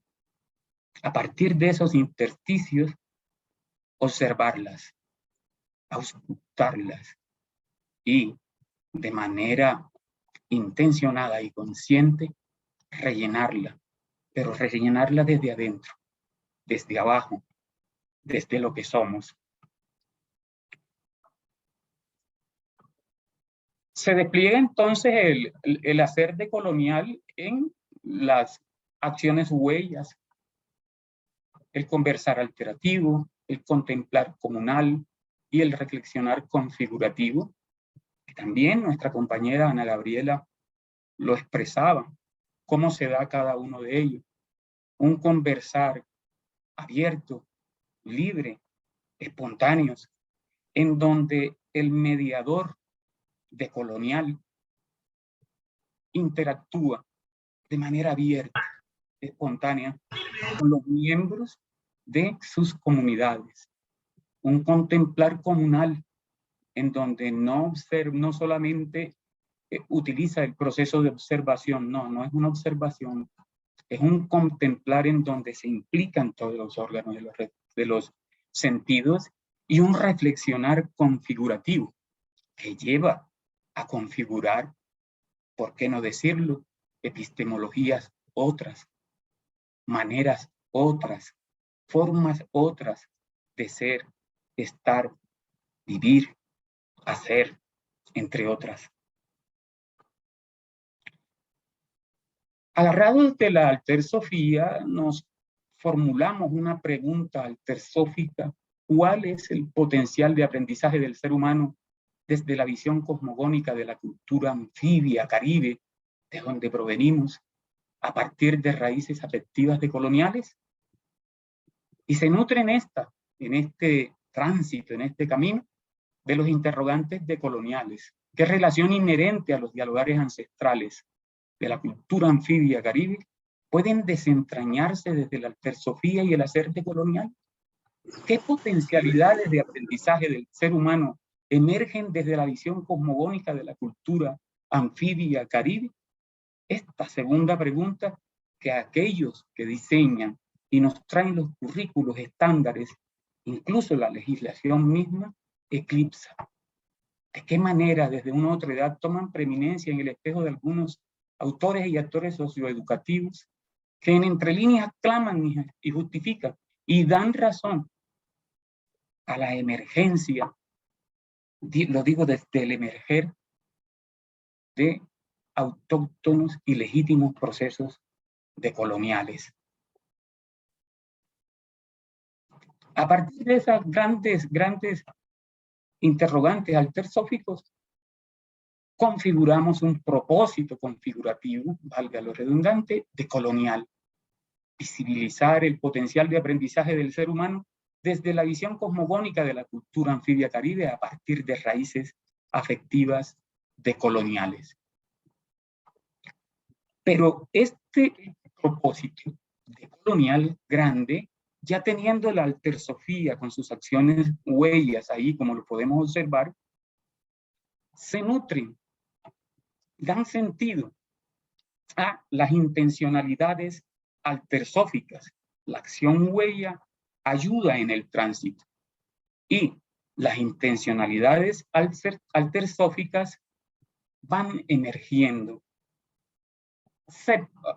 a partir de esos intersticios, observarlas, auscultarlas y de manera intencionada y consciente rellenarla, pero rellenarla desde adentro, desde abajo, desde lo que somos. Se despliega entonces el hacer decolonial en las acciones huellas, el conversar alternativo, el contemplar comunal y el reflexionar configurativo. También nuestra compañera Ana Gabriela lo expresaba, cómo se da cada uno de ellos. Un conversar abierto, libre, espontáneos, en donde el mediador decolonial interactúa de manera abierta, espontánea, con los miembros de sus comunidades. Un contemplar comunal en donde no solamente utiliza el proceso de observación, no es una observación, es un contemplar en donde se implican todos los órganos de los sentidos y un reflexionar configurativo que lleva a configurar, ¿por qué no decirlo?, epistemologías otras, maneras otras, formas otras de ser, estar, vivir, hacer, entre otras. Agarrados de la altersofía, nos formulamos una pregunta altersófica: ¿cuál es el potencial de aprendizaje del ser humano desde la visión cosmogónica de la cultura anfibia caribe, de donde provenimos, a partir de raíces afectivas decoloniales? Y se nutre en este tránsito, en este camino, de los interrogantes decoloniales. ¿Qué relación inherente a los dialogares ancestrales de la cultura anfibia caribe pueden desentrañarse desde la altersofía y el hacer decolonial? ¿Qué potencialidades de aprendizaje del ser humano emergen desde la visión cosmogónica de la cultura anfibia caribe? Esta segunda pregunta que aquellos que diseñan y nos traen los currículos estándares, incluso la legislación misma, eclipsa. ¿De qué manera desde una otra edad toman preeminencia en el espejo de algunos autores y actores socioeducativos que en entre líneas claman y justifican y dan razón a la emergencia, lo digo desde el emerger, de autóctonos y legítimos procesos decoloniales? A partir de esas grandes interrogantes altersóficos, configuramos un propósito configurativo, valga lo redundante, de colonial. Visibilizar el potencial de aprendizaje del ser humano desde la visión cosmogónica de la cultura anfibia caribe a partir de raíces afectivas decoloniales. Pero este propósito decolonial grande, ya teniendo la altersofía con sus acciones huellas ahí, como lo podemos observar, se nutren, dan sentido a las intencionalidades altersóficas. La acción huella ayuda en el tránsito y las intencionalidades altersóficas van emergiendo.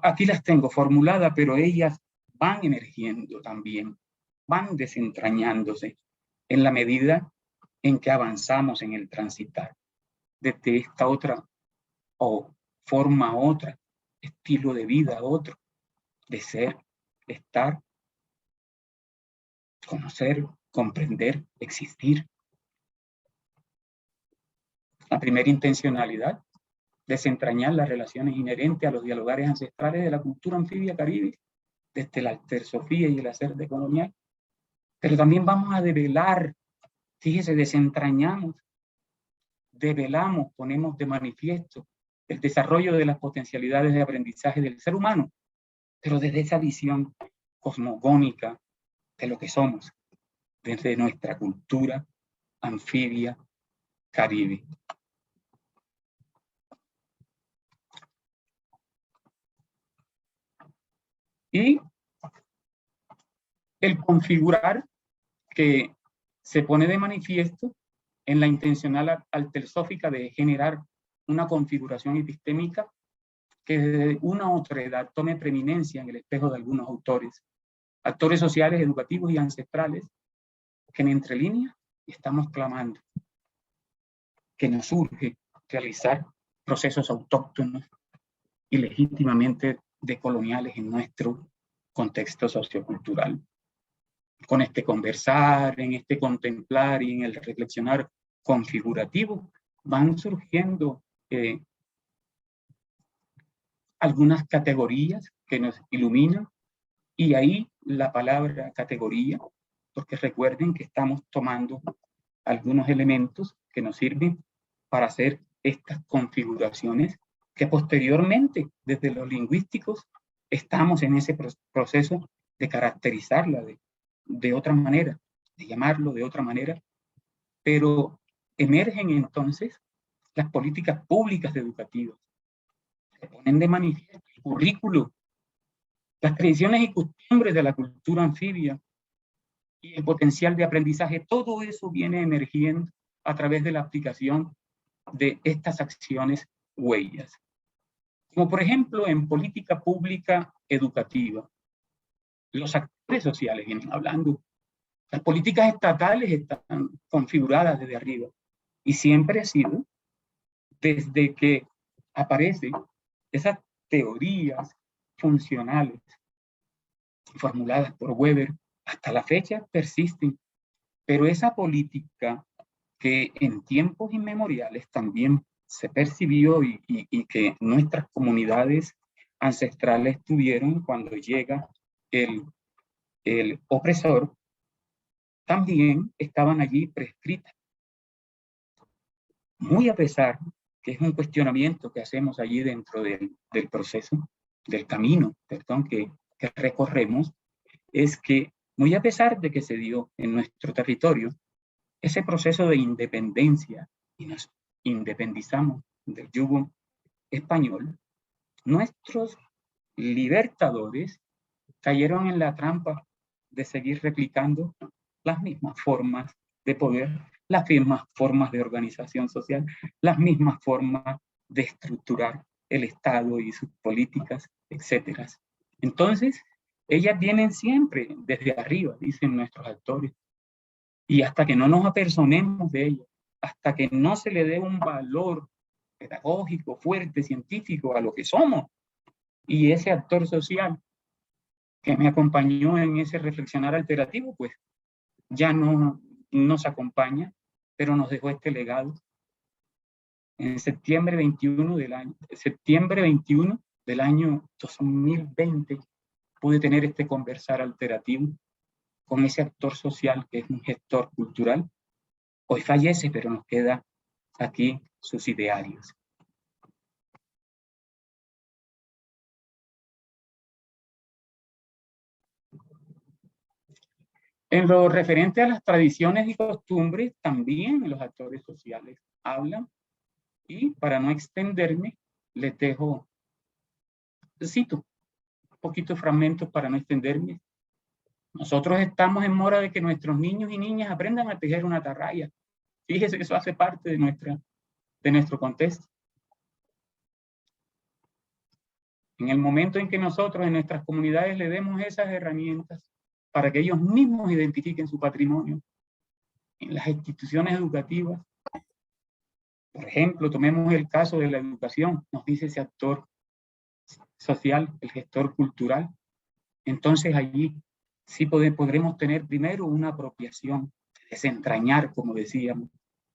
Aquí las tengo formuladas, pero ellas van emergiendo también, van desentrañándose en la medida en que avanzamos en el transitar desde esta otra o forma otra, estilo de vida otro, de ser, estar, conocer, comprender, existir. La primera intencionalidad, desentrañar las relaciones inherentes a los dialogares ancestrales de la cultura anfibia caribe, desde la altersofía y el hacer decolonial. Pero también vamos a develar, fíjese, desentrañamos, develamos, ponemos de manifiesto el desarrollo de las potencialidades de aprendizaje del ser humano, pero desde esa visión cosmogónica de lo que somos, desde nuestra cultura anfibia caribe. Y el configurar que se pone de manifiesto en la intencional altersófica de generar una configuración epistémica que desde una u otra edad tome preeminencia en el espejo de algunos autores, actores sociales, educativos y ancestrales, que en entre líneas estamos clamando que nos urge realizar procesos autóctonos y legítimamente decoloniales en nuestro contexto sociocultural. Con este conversar, en este contemplar y en el reflexionar configurativo, van surgiendo algunas categorías que nos iluminan, y ahí la palabra categoría, porque recuerden que estamos tomando algunos elementos que nos sirven para hacer estas configuraciones que posteriormente, desde los lingüísticos, estamos en ese proceso de caracterizarla de otra manera, de llamarlo de otra manera, pero emergen entonces las políticas públicas educativas, que ponen de manifiesto el currículo, las tradiciones y costumbres de la cultura anfibia y el potencial de aprendizaje. Todo eso viene emergiendo a través de la aplicación de estas acciones huellas. Como por ejemplo en política pública educativa, los actores sociales vienen hablando. Las políticas estatales están configuradas desde arriba y siempre ha sido desde que aparecen esas teorías funcionales formuladas por Weber, hasta la fecha persisten, pero esa política que en tiempos inmemoriales también se percibió y que nuestras comunidades ancestrales tuvieron cuando llega el opresor, también estaban allí prescritas. Muy a pesar que es un cuestionamiento que hacemos allí dentro del proceso, del camino, perdón, que recorremos, es que muy a pesar de que se dio en nuestro territorio ese proceso de independencia y nos independizamos del yugo español, nuestros libertadores cayeron en la trampa de seguir replicando las mismas formas de poder, las mismas formas de organización social, las mismas formas de estructurar el Estado y sus políticas, etc. Entonces, ellas vienen siempre desde arriba, dicen nuestros actores, y hasta que no nos apersonemos de ellas, hasta que no se le dé un valor pedagógico, fuerte, científico a lo que somos, y ese actor social que me acompañó en ese reflexionar alternativo, pues ya no nos acompaña, pero nos dejó este legado. En septiembre 21 del año 2020 pude tener este conversar alternativo con ese actor social que es un gestor cultural. Hoy fallece, pero nos queda aquí sus idearios. En lo referente a las tradiciones y costumbres, también los actores sociales hablan. Y para no extenderme, les dejo, cito un poquito fragmentos para no extenderme. Nosotros estamos en mora de que nuestros niños y niñas aprendan a tejer una atarraya. Fíjese que eso hace parte de nuestro contexto. En el momento en que nosotros en nuestras comunidades le demos esas herramientas para que ellos mismos identifiquen su patrimonio, en las instituciones educativas, por ejemplo, tomemos el caso de la educación, nos dice ese actor social, el gestor cultural, entonces allí sí podremos tener primero una apropiación, desentrañar, como decíamos,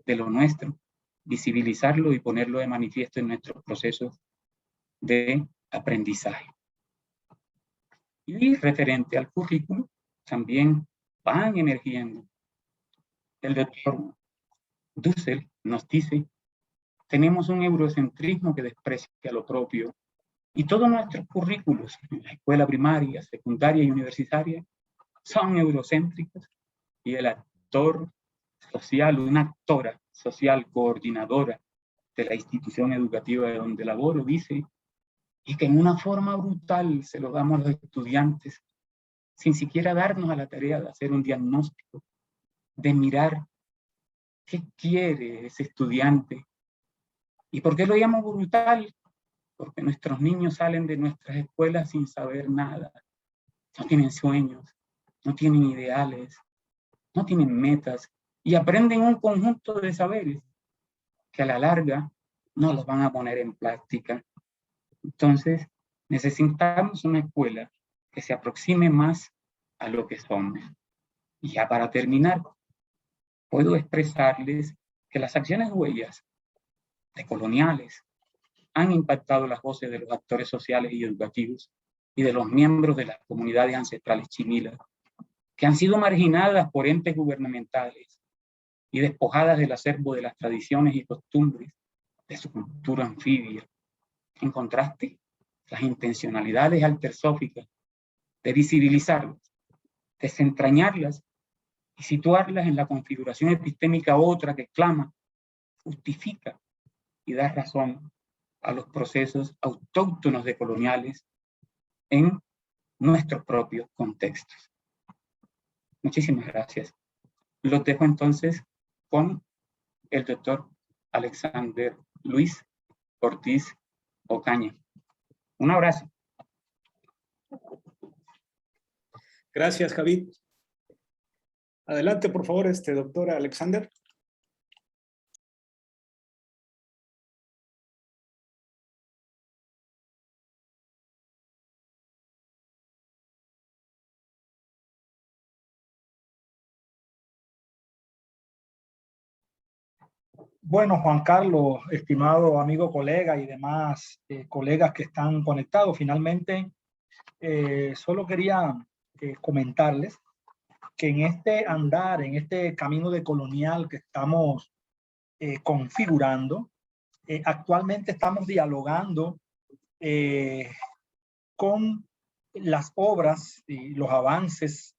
de lo nuestro, visibilizarlo y ponerlo de manifiesto en nuestros procesos de aprendizaje. Y referente al currículo, también van emergiendo. El doctor Dussel nos dice, tenemos un eurocentrismo que desprecia lo propio, y todos nuestros currículos en la escuela primaria, secundaria y universitaria son eurocéntricos, y el actor social, una actora social coordinadora de la institución educativa de donde laboro, dice, y que en una forma brutal se lo damos a los estudiantes, sin siquiera darnos a la tarea de hacer un diagnóstico, de mirar qué quiere ese estudiante. ¿Y por qué lo llamo brutal? Porque nuestros niños salen de nuestras escuelas sin saber nada. No tienen sueños, no tienen ideales, no tienen metas, y aprenden un conjunto de saberes que a la larga no los van a poner en práctica. Entonces, necesitamos una escuela que se aproxime más a lo que somos. Y ya para terminar, puedo expresarles que las acciones huellas decoloniales han impactado las voces de los actores sociales y educativos y de los miembros de las comunidades ancestrales chimilas, que han sido marginadas por entes gubernamentales y despojadas del acervo de las tradiciones y costumbres de su cultura anfibia. En contraste, las intencionalidades altersóficas de visibilizarlas, desentrañarlas y situarlas en la configuración epistémica otra que clama, justifica y da razón a los procesos autóctonos decoloniales en nuestros propios contextos. Muchísimas gracias. Los dejo entonces con el doctor Alexander Luis Ortiz Ocaña. Un abrazo. Gracias, Javid. Adelante, por favor, doctor Alexander. Bueno, Juan Carlos, estimado amigo colega y demás colegas que están conectados, finalmente solo quería comentarles que en este andar, en este camino decolonial que estamos configurando, actualmente estamos dialogando con las obras y los avances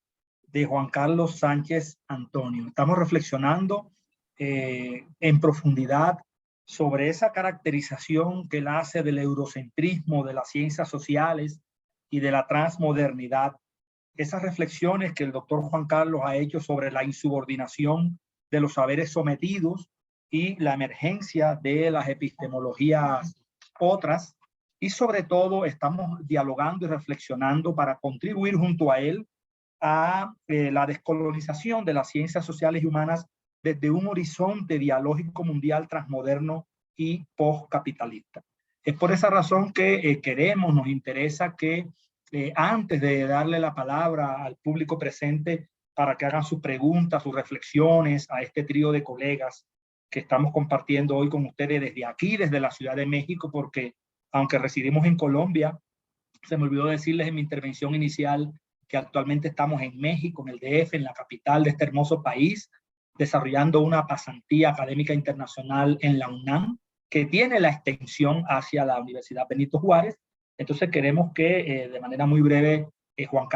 de Juan Carlos Sánchez Antonio. Estamos reflexionando en profundidad sobre esa caracterización que él hace del eurocentrismo, de las ciencias sociales y de la transmodernidad. Esas reflexiones que el doctor Juan Carlos ha hecho sobre la insubordinación de los saberes sometidos y la emergencia de las epistemologías otras, y sobre todo estamos dialogando y reflexionando para contribuir junto a él a la descolonización de las ciencias sociales y humanas desde un horizonte dialógico mundial transmoderno y postcapitalista. Es por esa razón que nos interesa que antes de darle la palabra al público presente, para que hagan sus preguntas, sus reflexiones a este trío de colegas que estamos compartiendo hoy con ustedes desde aquí, desde la Ciudad de México, porque aunque residimos en Colombia, se me olvidó decirles en mi intervención inicial que actualmente estamos en México, en el DF, en la capital de este hermoso país, desarrollando una pasantía académica internacional en la UNAM, que tiene la extensión hacia la Universidad Benito Juárez. Entonces queremos que de manera muy breve Juan Carlos